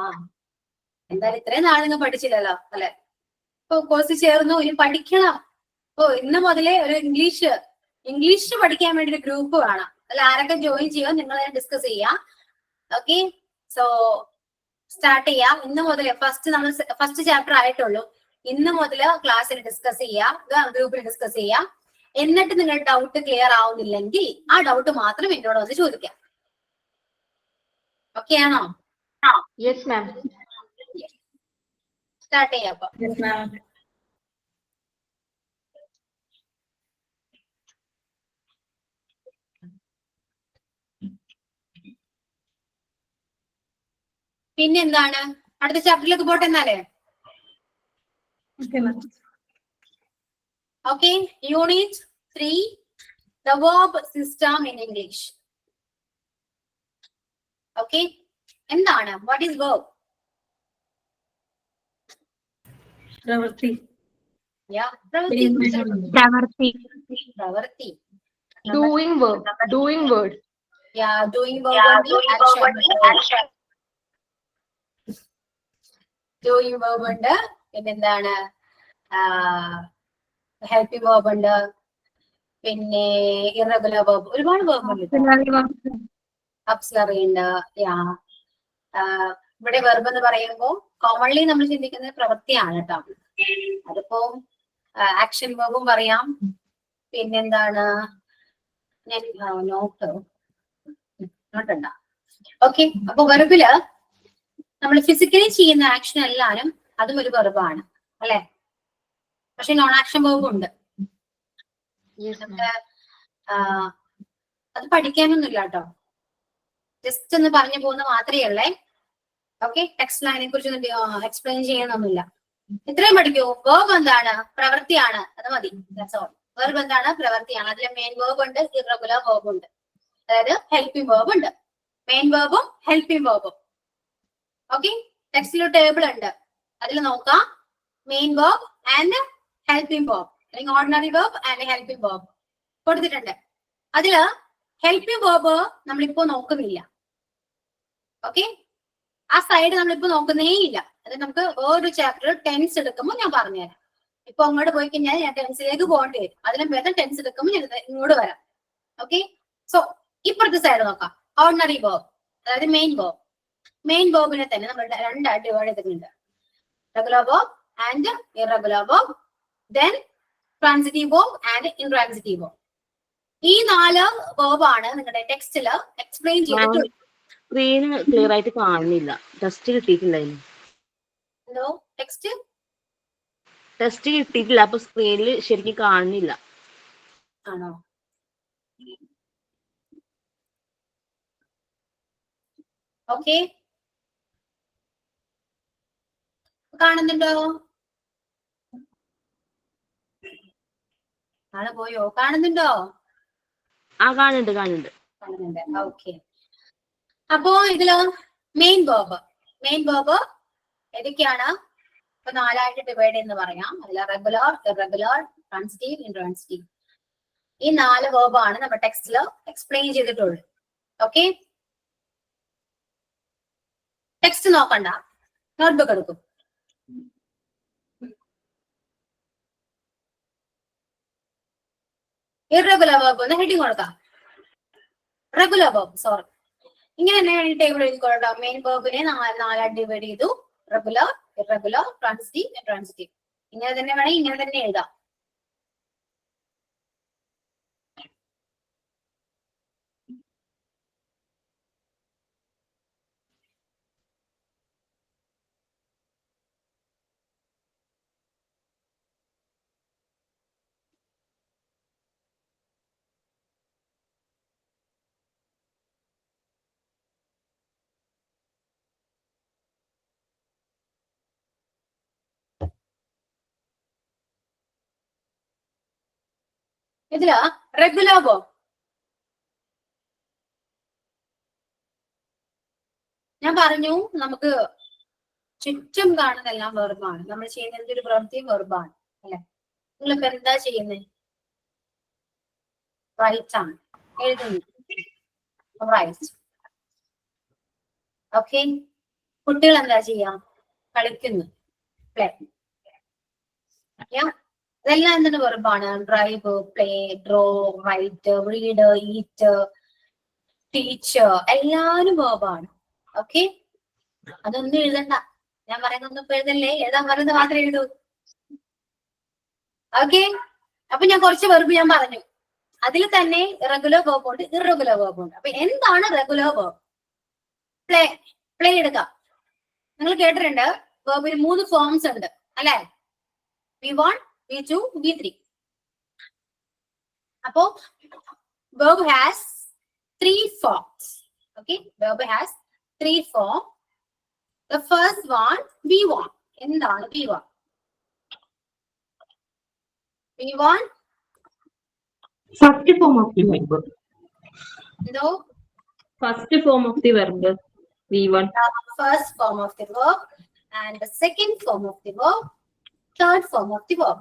എന്തായാലും ഇത്രയും നാൾ നിങ്ങൾ പഠിച്ചില്ലല്ലോ അല്ലെ? ഇപ്പൊ കോഴ്സ് ചേർന്നു, ഇനി പഠിക്കണം. ഇന്ന് മുതലേ ഒരു ഇംഗ്ലീഷ് പഠിക്കാൻ വേണ്ടി ഒരു ഗ്രൂപ്പ് വേണം. അതിൽ ആരൊക്കെ ജോയിൻ ചെയ്യാം നിങ്ങൾ ഡിസ്കസ് ചെയ്യാം. ഓക്കെ, സോ സ്റ്റാർട്ട് ചെയ്യാം. ഇന്ന് മുതൽ ഫസ്റ്റ് ചാപ്റ്റർ ആയിട്ടുള്ളൂ. ഇന്ന് മുതൽ ക്ലാസ്സിൽ ഡിസ്കസ് ചെയ്യാം, ഗ്രൂപ്പിൽ ഡിസ്കസ് ചെയ്യാം. എന്നിട്ട് നിങ്ങളുടെ ഡൗട്ട് ക്ലിയർ ആവുന്നില്ലെങ്കിൽ ആ ഡൗട്ട് മാത്രം എന്നോട് വന്ന് ചോദിക്കാം. ഓക്കെ ആണോ? Yes, ma'am. സ്റ്റാർട്ട് ചെയ്യാം അപ്പൊ. പിന്നെന്താണ്, അടുത്ത ചാപ്റ്ററിലേക്ക് പോട്ടെ എന്നാലേ. Okay, unit 3, the verb system in English. Okay, എന്താണ്, what is verb? പ്രവൃത്തി. Yeah, പ്രവൃത്തി. Doing verb. Doing word. Yeah, doing verb ഉണ്ട്, action. Doing verb ഉണ്ട്, പിന്നെന്താണ്, ഹെൽപ്പിംഗ് verb ഉണ്ട്, പിന്നെ ഇറഗുലർ verb, ഒരുപാട് verb ഉണ്ട്. Auxiliary ഉണ്ട്. ഇവിടെ വെർബ് എന്ന് പറയുമ്പോൾ കോമൺലി നമ്മൾ ചിന്തിക്കുന്നത് പ്രവൃത്തിയാണ് കേട്ടോ. അതിപ്പോ ആക്ഷൻ വെർബും പറയാം, പിന്നെന്താണ്, ഞാൻ നോട്ടുണ്ട. ഓക്കെ, അപ്പൊ വെർബില് നമ്മൾ ഫിസിക്കലി ചെയ്യുന്ന ആക്ഷൻ എല്ലാരും അതും ഒരു വെർബാണ് അല്ലെ? പക്ഷെ നോൺ ആക്ഷൻ വെർബും ഉണ്ട്. അത് പഠിക്കാനൊന്നുമില്ല കേട്ടോ, ജസ്റ്റ് ഒന്ന് പറഞ്ഞു പോകുന്ന മാത്രമേ ഉള്ളേ. ഓക്കെ, ടെക്സ്റ്റ് ലൈനെ കുറിച്ച് എക്സ്പ്ലെയിൻ ചെയ്യാനൊന്നുമില്ല. ഇത്രയും പഠിക്കൂ. വേർബ് എന്താണ്? പ്രവൃത്തിയാണ്, അത് മതി. വേർബ് എന്താണ്? പ്രവൃത്തിയാണ്. അതിൽ മെയിൻ വേർബ് ഉണ്ട്, ഇറഗുലർ വേർബ് ഉണ്ട്, അതായത് ഹെൽപ്പിംഗ് വേർബ് ഉണ്ട്. മെയിൻ വേർബും ഹെൽപ്പിംഗ് വേർബും. ഓക്കെ, ടെക്സ്റ്റിൽ ടേബിൾ ഉണ്ട്, അതിൽ നോക്കാം main verb and helping verb, അല്ലെങ്കിൽ ordinary verb and helping verb കൊടുത്തിട്ടുണ്ട്. അതില് ഹെൽപ്പിംഗ് വേർബ് നമ്മളിപ്പോ നോക്കുന്നില്ല. ഓക്കെ, ആ സൈഡ് നമ്മളിപ്പോ നോക്കുന്നേ ഇല്ല. അത് നമുക്ക് ഓരോ ചാപ്റ്റർ ടെൻസ് എടുക്കുമ്പോൾ ഞാൻ പറഞ്ഞുതരാം. ഇപ്പൊ അങ്ങോട്ട് പോയി കഴിഞ്ഞാൽ ഞാൻ ടെൻസിലേക്ക് പോകേണ്ടി വരും. അതിലും ഭേദം ടെൻസ് എടുക്കുമ്പോൾ ഞാൻ ഇങ്ങോട്ട് വരാം. ഓക്കെ, സോ ഇപ്പുറത്തെ സൈഡ് നോക്കാം. ഓർഡിനറി വേർബ്, അതായത് മെയിൻ വേർബ്. മെയിൻ വേർബിനെ തന്നെ നമ്മൾ രണ്ടായിട്ട് ഡിവൈഡ് ചെയ്തിട്ടുണ്ട്. Regular verb and irregular verb, then transitive verb and intransitive verb. ഈ 4 വേർബാണ് നിങ്ങളുടെ ടെക്സ്റ്റില് എക്സ്പ്ലെയിൻ ചെയ്തിട്ടുള്ളത്. സ്ക്രീൻ ക്ലിയർ ആയിട്ട് കാണുന്നില്ല. ടെസ്റ്റ് കിട്ടിയിട്ടില്ലായിരുന്നു. ഹലോ, ടെക്സ്റ്റ് കിട്ടിയിട്ടില്ല, അപ്പൊ സ്ക്രീനിൽ ശരിക്കും കാണുന്നില്ല. ആണോ? ഓക്കെ, കാണുന്നുണ്ടോ? ആള് പോയോ? കാണുന്നുണ്ടോ? കാണുന്നുണ്ട്. ഓക്കെ, അപ്പോ ഇതില് മെയിൻ വേർബ് ഏതൊക്കെയാണ്? ഇപ്പൊ 4ആയിട്ട് ഡിവൈഡ് എന്ന് പറയാം. അതിൽ റെഗുലർ, ഇറഗുലർ, ട്രാൻസിറ്റീവ്, ഇൻട്രാൻസിറ്റീവ്. ഈ 4 വേർബാണ് നമ്മുടെ ടെക്സ്റ്റില് എക്സ്പ്ലെയിൻ ചെയ്തിട്ടുള്ളത്. ഓക്കെ, ടെക്സ്റ്റ് നോക്കണ്ട, നോട്ട്ബുക്ക് എടുക്കും. ഇറഗുലർ വേർബ് ഒന്ന് ഹെഡിങ് കൊടുക്കാം. റെഗുലർ വേർബ്, സോറി, ഇങ്ങനെ തന്നെ ടേബിൾ എഴുതിക്കൊള്ളാം. മെയിൻ വേർബിനെ 4ആയിട്ട് ഡിവൈഡ് ചെയ്തു. Regular, irregular, transitive, intransitive. ഇങ്ങനെ തന്നെ വേണമെങ്കിൽ ഇങ്ങനെ തന്നെ എഴുതാം. ഇതില് റെഗുലർ വേർബ് ഞാൻ പറഞ്ഞു, നമുക്ക് ചുറ്റും കാണുന്ന എല്ലാം വെർബാണ്. നമ്മൾ ചെയ്യുന്ന എന്തൊരു പ്രവൃത്തിയും വെർബാണ് അല്ലെ? നിങ്ങളിപ്പോ എന്താ ചെയ്യുന്നത്? റൈറ്റ് ആണ്. എഴുതുന്നു. റൈറ്റ്. ഓക്കെ, കുട്ടികൾ എന്താ ചെയ്യാം? കളിക്കുന്നു. പ്ലേ. ഇതെല്ലാം എന്തിന്റെ വെർബാണ്? Drive, play, draw, write, read, eat, teacher, എല്ലാരും വെർബാണ്. ഓക്കെ, അതൊന്നും എഴുതണ്ട. ഞാൻ പറയുന്നൊന്നും ഇപ്പൊ എഴുതല്ലേ, എഴുതാൻ പറയുന്നത് മാത്രമേ എഴുതൂ. ഓക്കെ, അപ്പൊ ഞാൻ കുറച്ച് വെർബ് ഞാൻ പറഞ്ഞു. അതിൽ തന്നെ റെഗുലർ വേർബ് ഉണ്ട്, ഇറഗുലർ വേർബ് ഉണ്ട്. അപ്പൊ എന്താണ് റെഗുലർ വേർബ്? പ്ലേ. പ്ലേ എടുക്കാം. നിങ്ങൾ കേട്ടിട്ടുണ്ട് വേർബിന് 3 ഫോംസ് ഉണ്ട് അല്ലെ? V1, V2, V3. അപ്പോ verb has 3 forms. Okay, verb has 3 forms. The first one, V1. എന്താണ് V1? V1 First form of the verb. എന്തോ? First form of the verb. V1. First form of the verb and the second form of the verb, third form of the verb.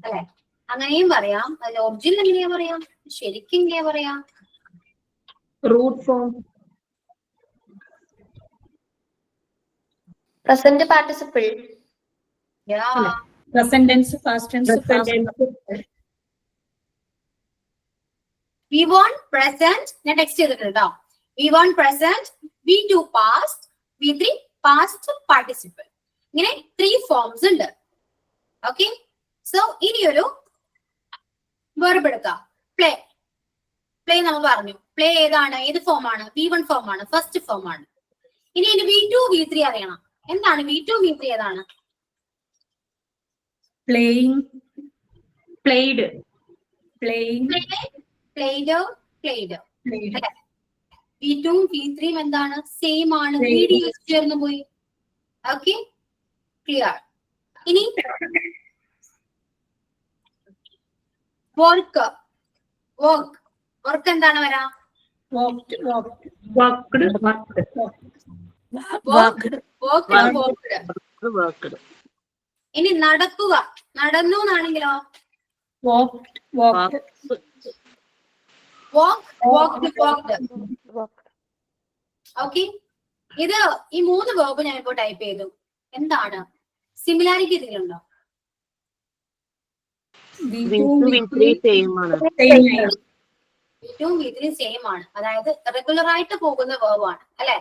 അല്ലെ? അങ്ങനെയും പറയാം. അതിൽ original എങ്ങനെയാ പറയാം? ശരിക്കും എങ്ങനെയാ പറയാം? Root form. Present participle. Yeah. Present tense, past tense, V1 present. ഞാൻ ടെക്സ്റ്റ് ചെയ്തിട്ടുണ്ട് കേട്ടോ. V1 present, V2 past, V3 past participle. ഇങ്ങനെ 3 ഫോംസ് ഉണ്ട്. ഓക്കെ, സോ ഇനിയൊരു വെർബ് എടുക്കാം. പ്ലേ. പ്ലേ നമ്മൾ പറഞ്ഞു. പ്ലേ ഏതാണ്? ഏത് ഫോമാണ്? V1 ഫോമാണ്, ഫസ്റ്റ് ഫോമാണ്. ഇനി ഇതിന് V2, V3 അറിയണം. എന്താണ് V2, V3 ഏതാണ്? playing, played, playing, played, played. V2 V3 എന്താണ്? സെയിം ആണ്. VD ചേർന്ന് പോയി. Okay, clear. ഇനി വർക്ക്. വർക്ക്. വർക്ക് എന്താണ് വരാ? walked, walked, Worked. Work, Worked. ഇനി നടക്കുക. നടന്നു എന്നാണെങ്കിലോ? walked, walked, വാക്ക്, വാക്ക്ഡ്, വാക്ക്ഡ്. ഓക്കെ, ഇത് ഈ 3 വേർബ് ഞാൻ ഇപ്പോൾ ടൈപ്പ് ചെയ്തു. എന്താണ് സിമിലാരിറ്റി ഇതിലുണ്ടോ? V2, V3 same ആണ്. V2 V3 സെയിം ആണ്. അതായത് റെഗുലർ ആയിട്ട് പോകുന്ന വേർബാണ് അല്ലെ?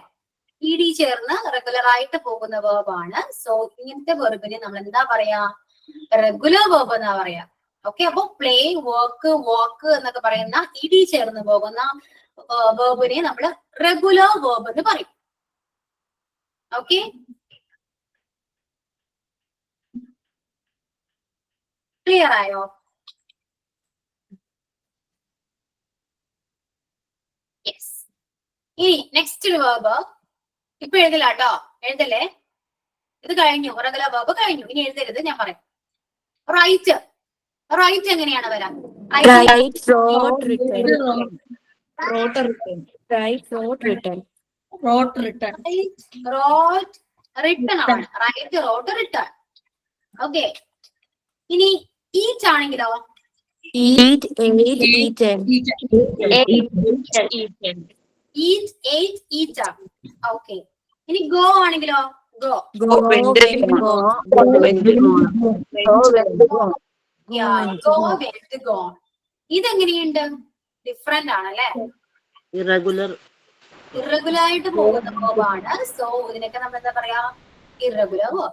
ED ചേർന്ന് റെഗുലർ ആയിട്ട് പോകുന്ന വേർബാണ്. സോ ഇങ്ങനത്തെ വെർബിന് നമ്മൾ എന്താ പറയാ? റെഗുലർ വേർബ് എന്നാ പറയാ. ഓക്കെ, അപ്പൊ പ്ലേ, വർക്ക്, വാക്ക് എന്നൊക്കെ പറയുന്ന ED ചേർന്ന് പോകുന്ന വേർബിനെ നമ്മൾ റെഗുലർ വേർബ് എന്ന് പറയും. ഓക്കെ, ക്ലിയർ ആയോ? യെസ്. ഇനി നെക്സ്റ്റ് വേർബ് ഇപ്പൊ എഴുതില്ല കേട്ടോ, എഴുതല്ലേ. ഇത് കഴിഞ്ഞു, റെഗുലർ വേർബ് കഴിഞ്ഞു. ഇനി എഴുതരുത്, ഞാൻ പറയാം. റൈറ്റ്. റൈറ്റ് എങ്ങനെയാണ് വരാം? Write, wrote, written. wrote, written, Write, wrote, written. wrote, written, wrote, written ആണ്. Write, wrote, written. ഓക്കെ, ഇനി ഈറ്റ് ആണെങ്കിലോ? Eat, ate, eaten. Eat, ate, eat. Okay, ഇനി ഗോ ആണെങ്കിലോ? Go. Go, went, gone. Go, went, gone. ഇതെങ്ങനെയുണ്ട്? Different ആണല്ലേ? Irregular. Irregular ആയിട്ട് പോകുന്ന വേർബാണ്. സോ ഇതിനൊക്കെ നമ്മൾ എന്താ പറയാ? Irregular verb.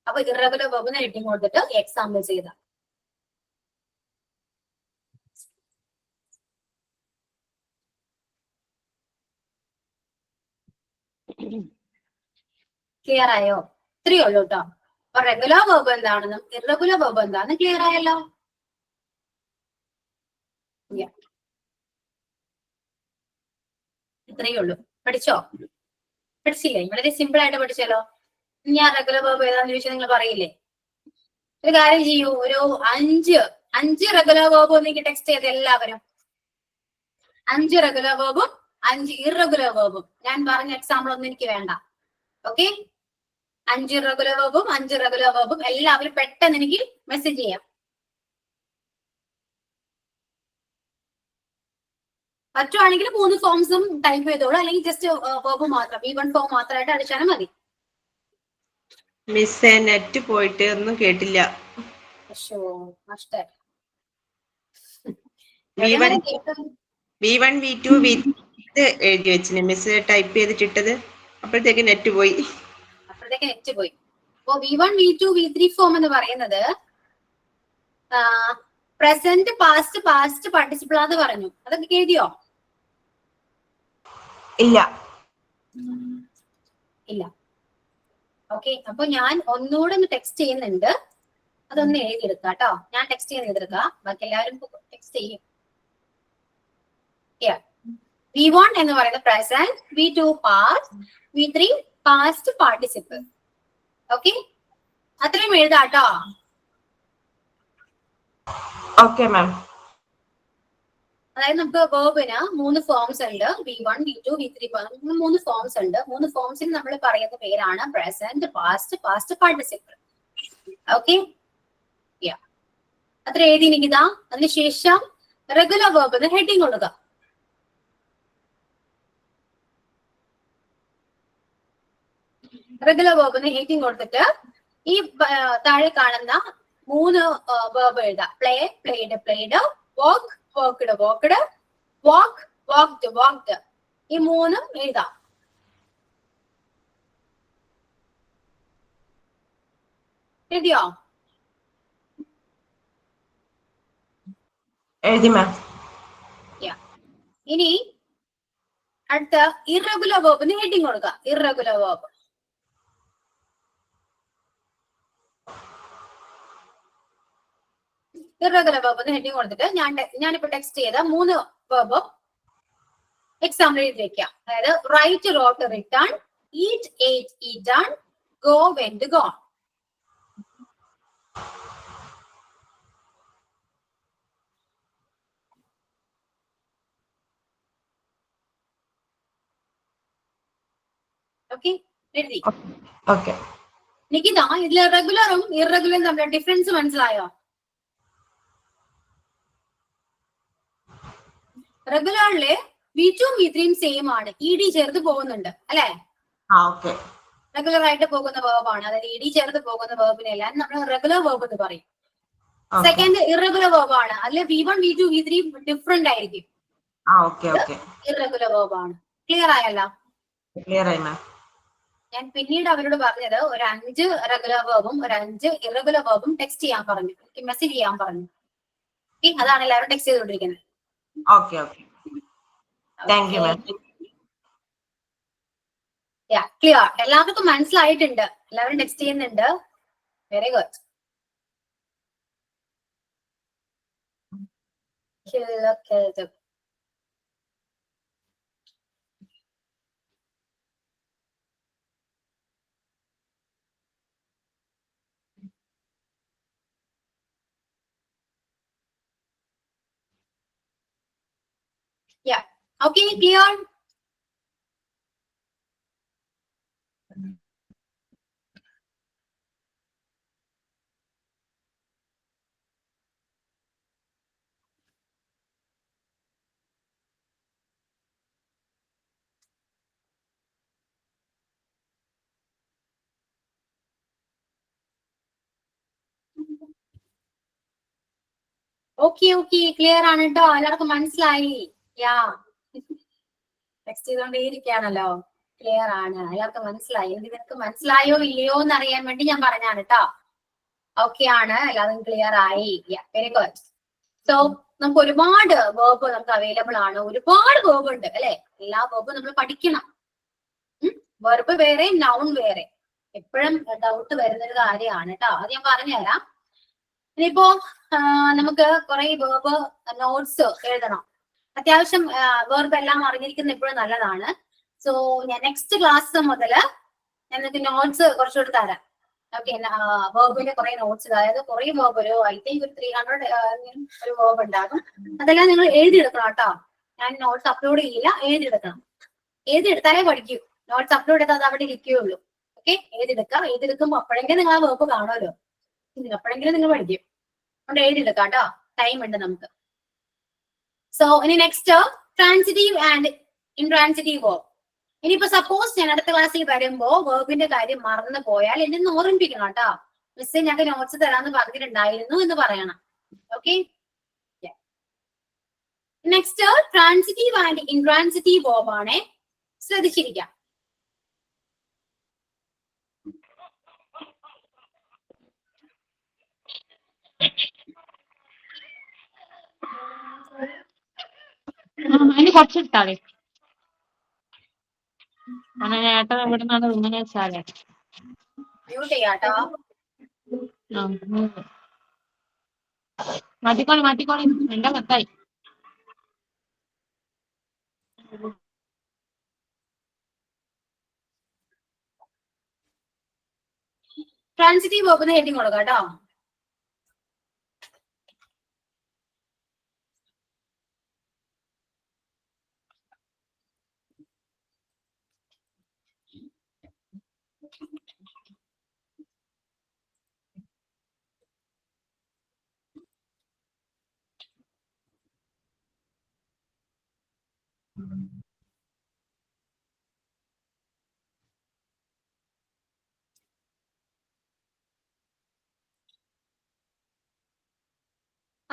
അപ്പൊ ഇറഗുലർ വേർബിന് ഹെഡിങ് കൊടുത്തിട്ട് എക്സാമ്പിൾ ചെയ്ത. ക്ലിയർ ആയോ? ഇത്രയേ ഉള്ളൂ കേട്ടോ. അപ്പൊ റെഗുലർ വേർബ് എന്താണെന്നും ഇറഗുലർ വേർബ് എന്താണെന്നും ക്ലിയർ ആയല്ലോ. ഇത്രയേ ഉള്ളൂ. പഠിച്ചോ? പഠിച്ചില്ലേ? വളരെ സിമ്പിൾ ആയിട്ട് പഠിച്ചല്ലോ. ഞാൻ റെഗുലർ വേർബ് ഏതാന്ന് ചോദിച്ചാൽ നിങ്ങൾ പറയില്ലേ? ഒരു കാര്യം ചെയ്യൂ, ഒരു 5 റെഗുലർ വേർബ് ഒന്നെങ്കിൽ ടെക്സ്റ്റ് ചെയ്ത് എല്ലാവരും. 5 റെഗുലർ വേർബും 5 ഇറഗുലർ വേർബും. ഞാൻ പറഞ്ഞ എക്സാമ്പിൾ ഒന്നും എനിക്ക് വേണ്ട. ഓക്കെ, 5 റെഗുലർ വേർബും 5 റെഗുലർ വേർബും എല്ലാവരും പെട്ടെന്ന് എനിക്ക് മെസ്സേജ് ചെയ്യാം. പറ്റുവാണെങ്കിൽ 3 ഫോംസും ടൈപ്പ് ചെയ്തോളൂ, അല്ലെങ്കിൽ ജസ്റ്റ് വേർബ് മാത്രം V1 ഫോം മാത്രമായിട്ട് അടിച്ചാലും മതി. മിസ്സേ നെറ്റ് പോയിട്ട് ഒന്നും കേട്ടില്ല. V1 V2 V3 എഴുതി വെച്ചിന് മിസ് ടൈപ്പ് ചെയ്തിട്ടിട്ടത്, അപ്പോഴത്തേക്ക് നെറ്റ് പോയി. അപ്പോ V1 V2 V3 ഫോം എന്ന് പറയുന്നത് പ്രസന്റ് പാസ്റ്റ് പാർട്ടിസിപ്പിൾ ആന്ന് പറഞ്ഞു. അതൊക്കെ എഴുതിയോ? ഇല്ല. ഓക്കെ, അപ്പൊ ഞാൻ ഒന്നുകൂടെ ഒന്ന് ടെക്സ്റ്റ് ചെയ്യുന്നുണ്ട്, അതൊന്ന് എഴുതിയെടുക്കാം കേട്ടോ. ഞാൻ ടെക്സ്റ്റ് ചെയ്ത് എഴുതിയെടുക്കാം, ബാക്കി എല്ലാവരും ടെക്സ്റ്റ് ചെയ്യും. V1 എന്ന് പറയുന്നത് present, V2 past, V3 past participle. Okay, അത്രയും എഴുതാട്ടോ. Okay ma'am. അതായത് നമുക്ക് വേർബിന് 3 ഫോംസ് ഉണ്ട്, V1 V2 V3 3 ഫോംസ് ഉണ്ട്. 3 ഫോംസിൽ നമ്മൾ പറയുന്ന പേരാണ് പ്രസന്റ്, പാസ്റ്റ് പാർട്ടിസിപ്പിൾ. ഓക്കെ, അത്ര എഴുതി നിൽക്കുക. അതിനുശേഷം റെഗുലർ വേർബിന് ഹെഡിങ് കൊടുക്കുക. റെഗുലർ വേർബിന് ഹെഡിങ് കൊടുത്തിട്ട് ഈ താഴെ കാണുന്ന 3 വേർബ് എഴുതാം. പ്ലേ പ്ലേഡ്, വാക്ക് walked, walked. ഈ 3 എഴുതാം. എഴുതിയോ? എഴുതി മാം. ഇനി അടുത്ത ഇറഗുലർ വേർബിന് ഹെഡിങ് കൊടുക്കുക. ഇറഗുലർ വേർബ് ഹെഡിങ് കൊടുത്തിട്ട് ഞാനിപ്പോ ടെക്സ്റ്റ് ചെയ്ത 3 വേർബ് എക്സാമ്പിൾ എഴുതി വെക്കാം. അതായത് write, wrote, written, eat, ate, eaten, go, went, gone. Okay, എഴുതി. ഓക്കെ. നിക്കിതാ, ഇതില് റെഗുലറും ഇറഗുലറും തമ്മിലുള്ള ഡിഫറൻസ് മനസ്സിലായോ? റെഗുലറില് V2 V3 സെയിം ആണ്, ED ചേർത്ത് പോകുന്നുണ്ട് അല്ലെ? റെഗുലർ ആയിട്ട് പോകുന്ന വേർബാണ്, അതായത് ED ചേർത്ത് പോകുന്ന വേർബിനെല്ലാം നമ്മൾ റെഗുലർ വേർബ് എന്ന് പറയും. സെക്കൻഡ് ഇറഗുലർ വേർബ് ആണ്, അതിൽ V1 V2 V3 ഡിഫറെന്റ് ആയിരിക്കും. ഇറഗുലർ വേർബ് ആണ്. ക്ലിയർ ആയല്ലോ? ഞാൻ പിന്നീട് അവരോട് പറഞ്ഞത് ഒരു 5 റെഗുലർ വേർബും ഒരു 5 ഇറഗുലർ വേർബും ടെക്സ്റ്റ് ചെയ്യാൻ പറഞ്ഞു, മെസ്സേജ് ചെയ്യാൻ പറഞ്ഞു. അതാണ് എല്ലാവരും ടെക്സ്റ്റ് ചെയ്തുകൊണ്ടിരിക്കുന്നത്. ക്ലിയർ? എല്ലാവർക്കും മനസ്സിലായിട്ടുണ്ട്? എല്ലാവരും ടെക്സ്റ്റ് ചെയ്യുന്നുണ്ട്. Very good. Yeah. Okay, clear? Okay, clear ആണ് കേട്ടോ. എല്ലാവർക്കും മനസ്സിലായി? ടെക്സ്റ്റ് ചെയ്തോണ്ടേയിരിക്കുകയാണല്ലോ. ക്ലിയർ ആണ്, എല്ലാവർക്കും മനസ്സിലായി. നിങ്ങൾക്ക് മനസ്സിലായോ ഇല്ലയോ എന്ന് അറിയാൻ വേണ്ടി ഞാൻ പറഞ്ഞാണ് കേട്ടോ. ഓക്കെ ആണ്, എല്ലാവർക്കും ക്ലിയർ ആയി? Very good. സോ നമുക്ക് ഒരുപാട് വേർബ് നമുക്ക് അവൈലബിൾ ആണ്. ഒരുപാട് വേർബ് ഉണ്ട് അല്ലെ? എല്ലാ വേർബും നമ്മൾ പഠിക്കണം. വെർബ് വേറെ, നൗൺ വേറെ. എപ്പോഴും ഡൗട്ട് വരുന്നൊരു കാര്യമാണ് കേട്ടോ. അത് ഞാൻ പറഞ്ഞുതരാം. ഇനിയിപ്പോ നമുക്ക് കുറെ വേർബ് നോട്ട്സ് എഴുതണം. അത്യാവശ്യം വേർബ് എല്ലാം അറിഞ്ഞിരിക്കുന്ന എപ്പോഴും നല്ലതാണ്. സോ ഞാൻ നെക്സ്റ്റ് ക്ലാസ് മുതല് നിങ്ങൾക്ക് നോട്ട്സ് കുറച്ചുകൂടി തരാം. ഓക്കെ, വേർബിന്റെ കുറെ നോട്ട്സ്, അതായത് കുറെ വേർബ്, ഒരു ഐ തിങ്ക് ഒരു 300 ഒരു വേർബ് ഉണ്ടാകും. അതെല്ലാം നിങ്ങൾ എഴുതിയെടുക്കണം കേട്ടോ. ഞാൻ നോട്ട്സ് അപ്ലോഡ് ചെയ്യില്ല, എഴുതിയെടുക്കണം. എഴുതിയെടുത്താലേ പഠിക്കൂ. നോട്ട്സ് അപ്ലോഡ് ചെയ്താൽ അത് അവിടെ ഇരിക്കുകയുള്ളൂ. ഓക്കെ, എഴുതിയെടുക്കാം. എഴുതിയെടുക്കുമ്പോൾ അപ്പോഴെങ്കിലും നിങ്ങൾ ആ വേർബ് കാണുമല്ലോ, അപ്പോഴെങ്കിലും നിങ്ങൾ പഠിക്കും. അതുകൊണ്ട് എഴുതിയെടുക്കാം കേട്ടോ, ടൈം ഉണ്ട് നമുക്ക്. സോ ഇനി next transitive and intransitive verb. ഇനിയിപ്പോ സപ്പോസ് ഞാൻ അടുത്ത ക്ലാസ്സിൽ വരുമ്പോ വേർബിന്റെ കാര്യം മറന്നു പോയാൽ എന്നെ ഒന്ന് ഓർമ്മിപ്പിക്കണം കേട്ടോ. മിസ് ഞങ്ങൾക്ക് നോട്ട്സ് തരാന്ന് പറഞ്ഞിട്ടുണ്ടായിരുന്നു എന്ന് പറയണം. Okay. Next transitive and intransitive verb ആണ്. ശ്രദ്ധിച്ചിരിക്കാം. അതിന് കുറച്ചിട്ടാളേ ഏട്ടൻ എവിടെ നിന്നാണ് ഇങ്ങനെ വെച്ചാലേ മ്യൂട്ട് ചെയ്യാട്ടോ. മാറ്റിക്കോളി എന്റെ കത്തായി. ട്രാൻസിറ്റീവ് വേർബിന് ഹെഡിങ് കൊടുക്കാം കേട്ടോ.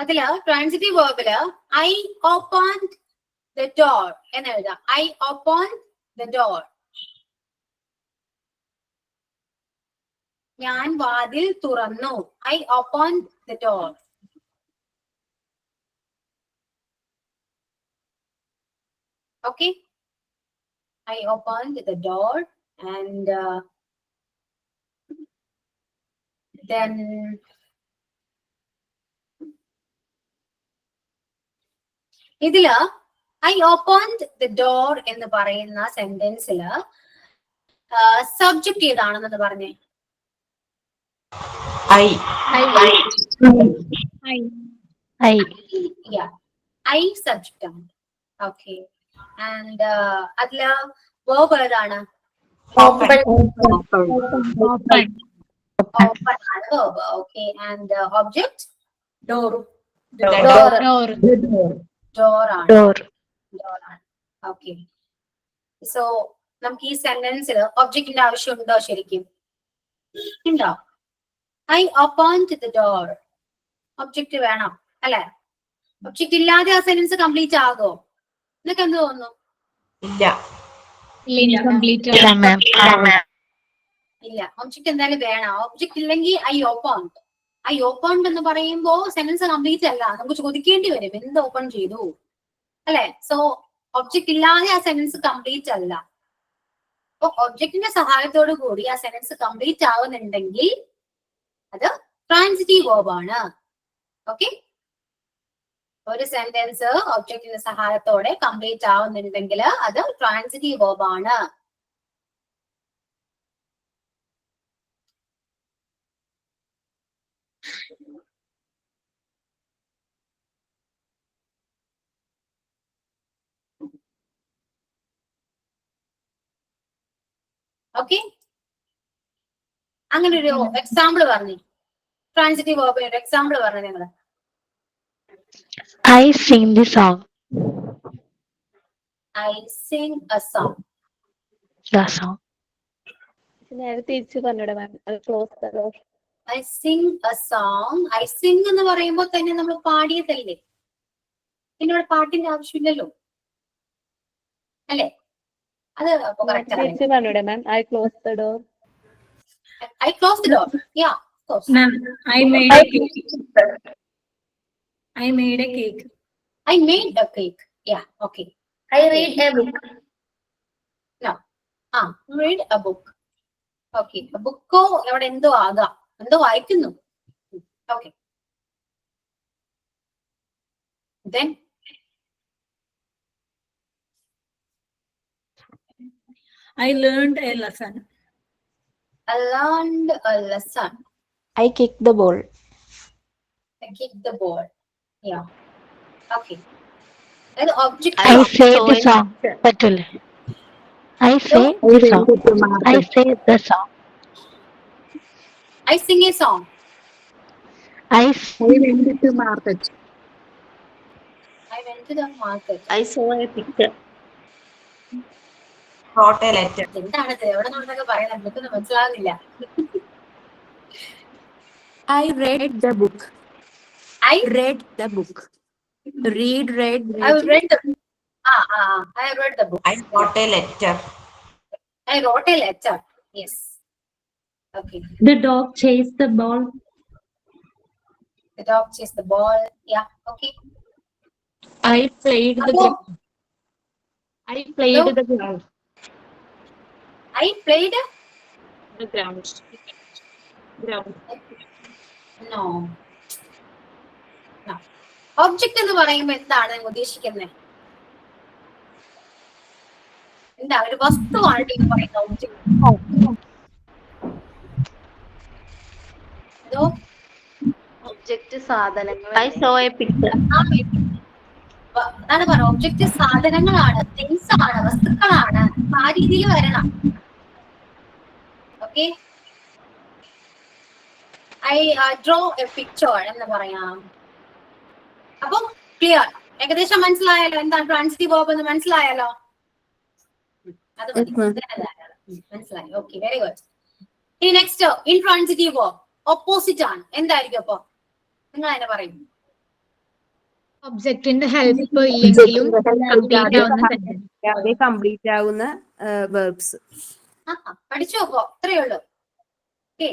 അതില് ട്രാൻസിറ്റീവ് വേർബില് ഐ ഓപ്പൺ ദ ഡോർ എന്ന് എഴുതാം. I open the door. ഞാൻ വാതിൽ തുറന്നു. I open the door. Okay. I open the door and then ഇതില് ഐ ഓപ്പൺഡ് ദ ഡോർ എന്ന് പറയുന്ന സെന്റൻസില് സബ്ജക്ട് ഏതാണെന്ന് പറഞ്ഞേ. ഐ സബ്ജക്ട് ആണ്. ഓക്കെ. ആൻഡ് അതില് വേർബ് ഏതാണ്? ഓപ്പൺ ആണ് verb. Okay. And object door. Door ആണ്. ഓക്കെ. സോ നമുക്ക് ഈ സെന്റൻസിൽ ഒബ്ജക്റ്റിന്റെ ആവശ്യമുണ്ടോ? ശരിക്കും ഉണ്ടോ? I opened the door. Object വേണം അല്ലെ? ഒബ്ജക്റ്റ് ഇല്ലാതെ ആ സെന്റൻസ് കംപ്ലീറ്റ് ആകോ? നിനക്ക് എന്ത് തോന്നുന്നു? ഇല്ല. ഒബ്ജക്റ്റ് എന്തായാലും വേണം. ഒബ്ജക്റ്റ് ഇല്ലെങ്കിൽ ഐ ഓപ്പൺഡ്. ഐ ഓപ്പൺഡ് എന്ന് പറയുമ്പോ സെന്റൻസ് കംപ്ലീറ്റ് അല്ല. നമുക്ക് ചോദിക്കേണ്ടി വരും എന്ത് ഓപ്പൺ ചെയ്തു അല്ലെ? സോ ഒബ്ജക്റ്റ് ഇല്ലാതെ ആ സെന്റൻസ് കംപ്ലീറ്റ് അല്ല. അപ്പൊ ഒബ്ജക്റ്റിന്റെ സഹായത്തോടു കൂടി ആ സെന്റൻസ് കംപ്ലീറ്റ് ആവുന്നുണ്ടെങ്കിൽ അത് ട്രാൻസിറ്റീവ് വേർബ് ആണ്. ഓക്കെ. ഒരു സെന്റൻസ് ഒബ്ജക്റ്റിന്റെ സഹായത്തോടെ കംപ്ലീറ്റ് ആവുന്നുണ്ടെങ്കിൽ അത് ട്രാൻസിറ്റീവ് വേർബ് ആണ്. ഓക്കെ. അങ്ങനെ ഒരു എക്സാമ്പിൾ പറഞ്ഞു. ട്രാൻസിറ്റീവ് വേർബിന് ഒരു എക്സാമ്പിൾ പറഞ്ഞു നിങ്ങള്. I sing the song. I sing a song. The song. തിരിച്ചു പറഞ്ഞൂടെ ma'am? Close the door. I sing a song. I sing എന്ന് പറയുമ്പോൾ തന്നെ നമ്മൾ പാടിയതല്ലേ? പിന്നെ ഇവിടെ പാട്ടിന്റെ ആവശ്യമില്ലല്ലോ അല്ലേ? അത് തിരിച്ചു പറഞ്ഞൂടെ മാം? I close the door. I close the door. Yeah, of course. Ma'am, I made a cake. I made a cake. I made a cake. Yeah, okay. I read a book. No. Read a book. Okay. A book എവിടെ എന്തോ ആകാം. എന്തോ വായിക്കുന്നു. Okay. Then I learned a lesson. I learned a lesson. I kicked the ball. I kicked the ball. Yeah. Okay. And object. I say the song. പറ്റൂലേ? I say the song. I say the song. I sing a song. I went to market. I went to the market. I saw a picture. wrote a letter. എന്താണിത് എവിടെ നിന്നൊക്കെ പറയുന്നത് നമുക്കൊന്നും മനസ്സിലാകുന്നില്ല. I read the book. I Read the book. Read. I read the I read the book. I wrote a letter. I wrote a letter. Yes. Okay. The dog chased the ball. The dog chased the ball. Yeah. Okay. I played the ground. I played No. the ground. I played. The ground. Ground. No. No. Object എന്ന് പറയുമ്പോൾ എന്താണ് നിങ്ങൾ ഉദ്ദേശിക്കുന്നത്? എന്താ ഒരു വസ്തുവാണ് ഈ പറയുന്ന ഒബ്ജക്ട്. അതോ ഒബ്ജക്റ്റ് സാധനങ്ങൾ. I saw a picture. അതാണ് പറയുന്നത്. ഒബ്ജക്റ്റ് സാധനങ്ങളാണ്, തിങ്സ് ആണ്, വസ്തുക്കളാണ്. ആ രീതിയിൽ വരണം. Okay. I draw A picture എന്ന് പറയാം. അപ്പൊ ക്ലിയർ, ഏകദേശം മനസ്സിലായല്ലോ എന്താണ് ട്രാൻസിറ്റീവ് വേർബ് എന്ന് മനസ്സിലായല്ലോ. അത് മതി. മനസ്സിലായി. Okay, very good. ഇനി നെക്സ്റ്റ് ഇൻട്രാൻസിറ്റീവ് വേർബ് ഓപ്പോസിറ്റ് ആണ്. എന്തായിരിക്കും അപ്പൊ? നിങ്ങൾ തന്നെ പറയും. ഒബ്ജക്റ്റിന്റെ ഹെൽപ്പ് ഇല്ലെങ്കിലും കംപ്ലീറ്റ് ആവുന്ന വെർബ്സ്. പഠിച്ചോ? അപ്പോ ഇത്രയേ ഉള്ളൂ. ഓക്കെ,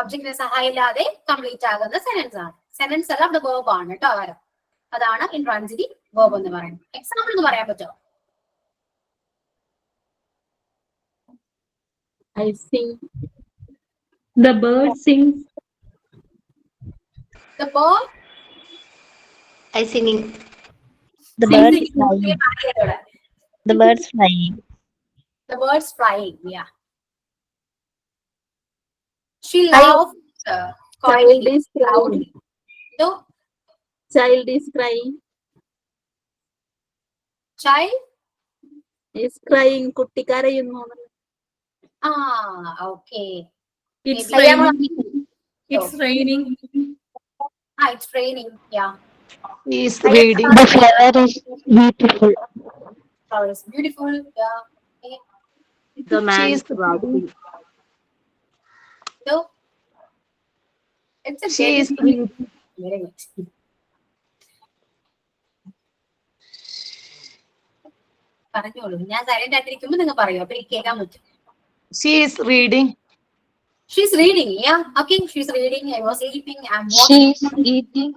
ഒബ്ജക്റ്റിന്റെ സഹായം ഇല്ലാതെ കംപ്ലീറ്റ് ആകുന്ന സെന്റൻസ് ആണ്. സെന്റൻസ് അല്ല, അവിടെ വേർബ് ആണ് കേട്ടോ. വരാം, അതാണ് ഇൻട്രാൻസിറ്റീവ് വേർബ് എന്ന് പറയുന്നത്. എക്സാമ്പിൾ എന്ന് പറയാൻ പറ്റുമോ? I sing. The bird sings. The bird I singing. The bird is flying. The bird's flying. The bird's flying. Yeah. She loves Child is crying. No, Child is crying. child. Is crying. കുട്ടി കരയുന്നു. Okay. It's Maybe I am raining. It's raining. It's raining. Yeah. He is reading. The flower is beautiful. Flower is beautiful. Yeah. Okay. The man is writing. No. It's a She is very good. പറഞ്ഞോളൂ, ഞാൻ silent ആയിട്ടിരിക്കുമ്പോ നിങ്ങൾ പറയൂ, അപ്പൊ എനിക്ക് കേൾക്കാൻ പറ്റും. She is reading. She's reading. Yeah. Okay. She's reading. I was eating. I'm She watching. is eating.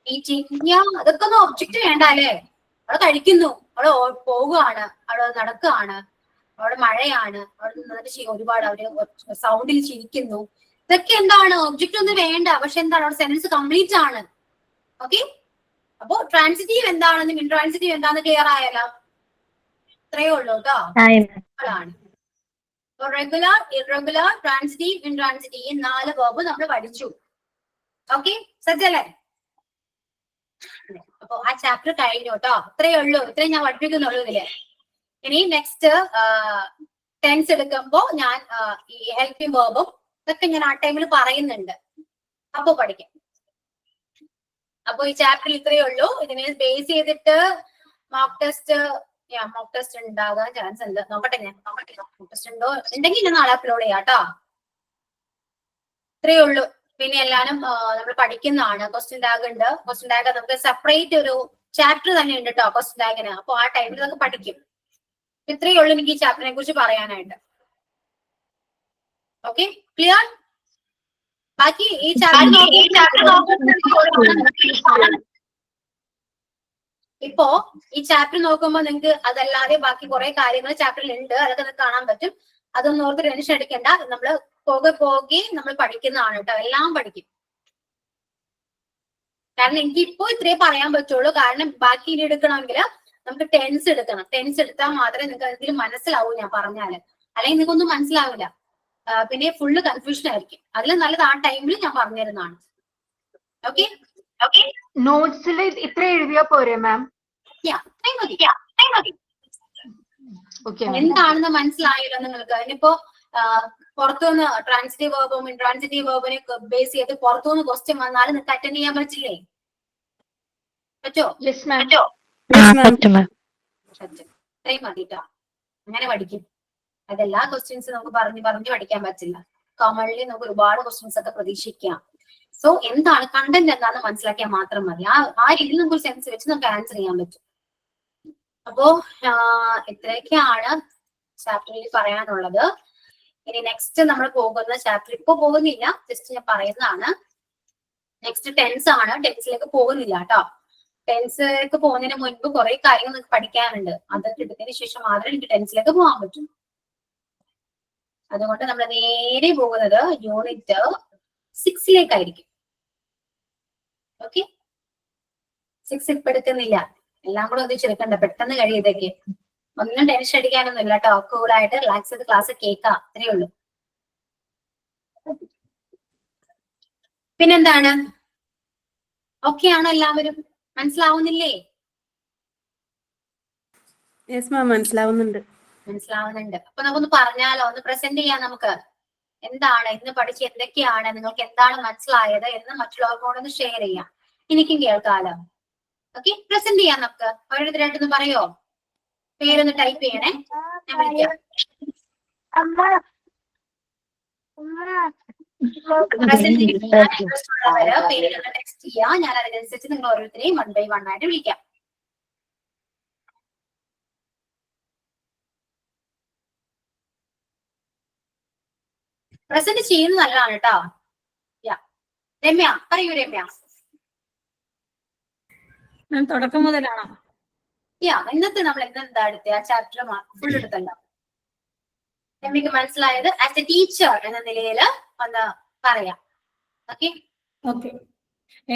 Eating. Yeah. അതൊക്കെ ഒന്നും ഒബ്ജക്റ്റ് വേണ്ട അല്ലേ? അവിടെ കഴിക്കുന്നു, അവിടെ പോവുകയാണ്, അവിടെ നടക്കുകയാണ്, അവിടെ മഴയാണ്, അവിടെ നിന്നിട്ട് ഒരുപാട് അവര് സൗണ്ടിൽ ചിരിക്കുന്നു. ഇതൊക്കെ എന്താണ്? ഒബ്ജക്റ്റ് ഒന്നും വേണ്ട. പക്ഷെ എന്താണ്? അവിടെ സെന്റൻസ് കംപ്ലീറ്റ് ആണ്. ഓക്കെ. അപ്പൊ ട്രാൻസിറ്റീവ് എന്താണെന്നും ഇൻട്രാൻസിറ്റീവ് എന്താണെന്ന് ക്ലിയർ ആയല്ലോ. ഇത്രയേ ഉള്ളൂ കേട്ടോ. ആണ് റെഗുലർ, ഇറഗുലർ, ട്രാൻസിറ്റീവ്, ഇൻട്രാൻസിറ്റീവ്, ഈ 4 വേർബ് നമ്മൾ പഠിച്ചു. ഓക്കെ, സജ്ജല്ലേ? അപ്പൊ ആ ചാപ്റ്റർ കഴിഞ്ഞു കേട്ടോ. ഇത്രയേ ഉള്ളൂ. ഇത്രയും ഞാൻ പഠിപ്പിക്കുന്നുള്ളൂ ഇതില്. ഇനി നെക്സ്റ്റ് ടെൻസ് എടുക്കുമ്പോ ഞാൻ ഈ ഹെൽപ്പിംഗ് വേർബും ഇതൊക്കെ ഞാൻ ആ ടൈമിൽ പറയുന്നുണ്ട്. അപ്പൊ പഠിക്കാം. അപ്പൊ ഈ ചാപ്റ്ററിൽ ഇത്രയേ ഉള്ളൂ. ഇതിനെ ബേസ് ചെയ്തിട്ട് മോക്ക് ടെസ്റ്റ് ഉണ്ടാകാൻ ചാൻസ് ഉണ്ട്. നോക്കട്ടെ, ഞാൻ മോക്ക് ടെസ്റ്റ് ഉണ്ടോ, ഉണ്ടെങ്കിൽ ഞാൻ നാളെ അപ്ലോഡ് ചെയ്യാം കേട്ടോ. ഇത്രയേ ഉള്ളൂ. പിന്നെ എല്ലാരും നമ്മൾ പഠിക്കുന്നതാണ്. ക്വസ്റ്റ്യൻ ടാഗ് ഉണ്ട്. ക്വസ്റ്റ്യൻ ടാഗ് നമുക്ക് സെപ്പറേറ്റ് ഒരു ചാപ്റ്റർ തന്നെ ഉണ്ട് കേട്ടോ ക്വസ്റ്റ്യൻ ടാഗിന്. അപ്പൊ ആ ടൈമിൽ നമുക്ക് പഠിക്കും. ഇത്രയേ ഉള്ളൂ എനിക്ക് ഈ ചാപ്റ്ററിനെ കുറിച്ച് പറയാനായിട്ട്. Okay, clear? ബാക്കി ഈ ഇപ്പോ ഈ ചാപ്റ്റർ നോക്കുമ്പോ നിങ്ങൾക്ക് അതല്ലാതെ ബാക്കി കുറെ കാര്യങ്ങൾ ചാപ്റ്ററിൽ ഉണ്ട്. അതൊക്കെ നിങ്ങൾക്ക് കാണാൻ പറ്റും. അതൊന്നും ഓർത്ത് ടെൻഷൻ അടിക്കണ്ട. നമ്മള് പോകെ നമ്മൾ പഠിക്കുന്നതാണ് കേട്ടോ. എല്ലാം പഠിക്കും. കാരണം എനിക്ക് ഇപ്പോ ഇത്രേ പറയാൻ പറ്റുള്ളൂ. കാരണം ബാക്കി ഇനി എടുക്കണമെങ്കിൽ നമുക്ക് ടെൻസ് എടുക്കണം. ടെൻസ് എടുത്താൽ മാത്രമേ നിങ്ങൾക്ക് എന്തെങ്കിലും മനസ്സിലാവൂ ഞാൻ പറഞ്ഞാല്. അല്ലെങ്കിൽ നിങ്ങൾക്കൊന്നും മനസ്സിലാവില്ല. പിന്നെ ഫുള്ള് കൺഫ്യൂഷൻ ആയിരിക്കും. അതിൽ നല്ലത് ആ ടൈമിൽ ഞാൻ പറഞ്ഞിരുന്നതാണ്. Okay okay. നോട്ട്സിൽ ഇത്ര എഴുതിയാ പോരെ മാം? എന്താണെന്ന് മനസ്സിലായല്ലോ നിങ്ങൾക്ക്. അതിനിപ്പോ പുറത്തുനിന്ന് ട്രാൻസിറ്റീവ് വേർബും ഇൻട്രാൻസിറ്റീവ് വേർബിനെ ബേസ് ചെയ്ത് പുറത്തുനിന്ന് ക്വസ്റ്റ്യൻ വന്നാലും നിങ്ങൾക്ക് അറ്റൻഡ് ചെയ്യാൻ പറ്റില്ലേ? പറ്റോ? Yes, ma'am. പറ്റും മാം. പറ്റും. ഇത്രയും മതി ട്ടോ. അങ്ങനെ പഠിക്കും. അതെല്ലാ ക്വസ്റ്റ്യൻസ് നമുക്ക് പറഞ്ഞു പഠിക്കാൻ പറ്റില്ല. കോമൺലി നമുക്ക് ഒരുപാട് ക്വസ്റ്റ്യൻസ് ഒക്കെ പ്രതീക്ഷിക്കാം. സോ എന്താണ് കണ്ടന്റ് എന്താണെന്ന് മനസ്സിലാക്കിയാൽ മാത്രം മതി. ആ രീതിയിൽ നമുക്ക് ഒരു സെൻസ് വെച്ച് നമുക്ക് ആൻസർ ചെയ്യാൻ പറ്റും. അപ്പോ ഇത്രയൊക്കെയാണ് ചാപ്റ്ററിൽ പറയാനുള്ളത്. ഇനി നെക്സ്റ്റ് നമ്മൾ പോകുന്ന ചാപ്റ്റർ ഇപ്പൊ പോകുന്നില്ല, ജസ്റ്റ് ഞാൻ പറയുന്നതാണ്. നെക്സ്റ്റ് ടെൻസ് ആണ്. ടെൻസിലേക്ക് പോകുന്നില്ല കേട്ടോ. ടെൻസിലേക്ക് പോകുന്നതിന് മുൻപ് കുറെ കാര്യങ്ങൾ നിങ്ങൾക്ക് പഠിക്കാനുണ്ട്. അതൊക്കെ എടുത്തതിന് ശേഷം മാത്രമേ എനിക്ക് ടെൻസിലേക്ക് പോകാൻ പറ്റും. അതുകൊണ്ട് നമ്മൾ നേരെ പോകുന്നത് യൂണിറ്റ് 6 ഓക്കെ. 6 ഇപ്പൊ എടുക്കുന്നില്ല, എല്ലാം കൂടെ ഒന്നിച്ചെടുക്കണ്ട, പെട്ടെന്ന് കഴിയതൊക്കെ. ഒന്നും ടെൻഷൻ അടിക്കാനൊന്നും ഇല്ല കേട്ടോ. കൂളായിട്ട് റിലാക്സ് ചെയ്ത് ക്ലാസ് കേൾക്കാം, അത്രേ ഉള്ളൂ. പിന്നെന്താണ്, ഓക്കെ ആണോ എല്ലാവരും? മനസ്സിലാവുന്നില്ലേ? മനസ്സിലാവുന്നുണ്ട്. അപ്പൊ നമുക്കൊന്ന് പറഞ്ഞാലോ, ഒന്ന് പ്രസന്റ് ചെയ്യാം. നമുക്ക് എന്താണ് ഇന്ന് പഠിച്ച് എന്തൊക്കെയാണ്, നിങ്ങൾക്ക് എന്താണ് മനസ്സിലായത് എന്ന് മറ്റുള്ളവർക്കോടൊന്ന് ഷെയർ ചെയ്യാം. എനിക്കും കേൾക്കാലോ. ഓക്കെ, പ്രസന്റ് ചെയ്യാം നമുക്ക്. ഓരോരുത്തരായിട്ടൊന്ന് പറയോ? പേരൊന്ന് ടൈപ്പ് ചെയ്യണേ, ഞാൻ വിളിക്കാം. പ്രസന്റ് ഇൻട്രസ്റ്റ് ഉള്ളവര് പേരൊന്ന് ടെക്സ്റ്റ് ചെയ്യാം. ഞാൻ അതിനനുസരിച്ച് നിങ്ങൾ ഓരോരുത്തരെയും 1 by 1 ആയിട്ട് വിളിക്കാം. പ്രസന്റ് ചെയ്യുന്നത് നല്ലതാണ് കേട്ടോ. രമ്യ പറയൂ. രമ്യ, തുടക്കം മുതലാണോ? ഇന്നത്തെ നമ്മൾ എന്താ എടുത്തത്? ആ ചാപ്റ്റർ ഫുൾ എടുത്തല്ലോ. രമ്യക്ക് മനസ്സിലായത് ആസ് എ ടീച്ചർ എന്ന നിലയിൽ ഒന്ന് പറയാം. ഓക്കെ.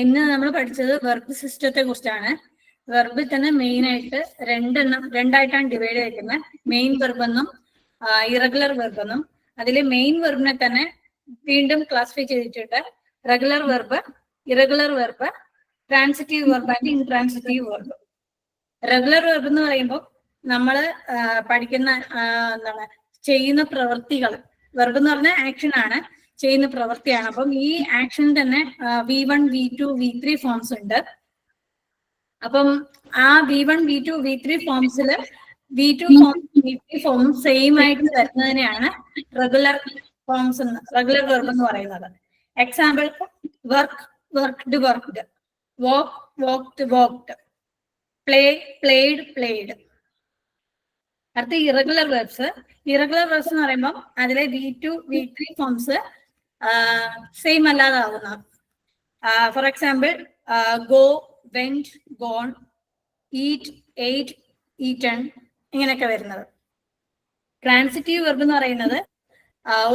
ഇന്ന് നമ്മൾ പഠിച്ചത് വെർബ് സിസ്റ്റത്തെ കുറിച്ചാണ്. വെർബിൽ തന്നെ മെയിൻ ആയിട്ട് രണ്ടായിട്ടാണ് ഡിവൈഡ് ചെയ്തിരിക്കുന്നത്. മെയിൻ വെർബ് എന്നും ഇറഗുലർ വെർബ് എന്നും. അതിൽ മെയിൻ വെർബിനെ തന്നെ വീണ്ടും ക്ലാസിഫൈ ചെയ്തിട്ടുണ്ട്. Regular verb, irregular verb, transitive verb and intransitive verb. Regular verb എന്ന് പറയുമ്പോൾ നമ്മൾ പഠിക്കുന്ന ചെയ്യുന്ന പ്രവൃത്തികൾ. വെർബ് എന്ന് പറഞ്ഞാൽ ആക്ഷൻ ആണ്, ചെയ്യുന്ന പ്രവൃത്തിയാണ്. അപ്പം ഈ ആക്ഷൻ തന്നെ V1, V2, V3 ഫോംസ് ഉണ്ട്. അപ്പം ആ V1, V2, V3 ഫോംസിൽ V2 form V3 form same ആയിട്ട് വരുന്നതിനെയാണ് റെഗുലർ വെർബ് എന്ന് പറയുന്നത്. Example, work, worked, worked, walk, walked, walked, play, played, played. അടുത്ത ഇറഗുലർ വെർബ്സ്. ഇറഗുലർ വെർബ്സ് എന്ന് പറയുമ്പോൾ അതിലെ V2, V3 ഫോംസ് സെയിം അല്ലാതാവുന്ന. For example, go, went, gone, eat, ate, eaten, ഇങ്ങനെയൊക്കെ വരുന്നത്. ട്രാൻസിറ്റീവ് വെർബ് എന്ന് പറയുന്നത്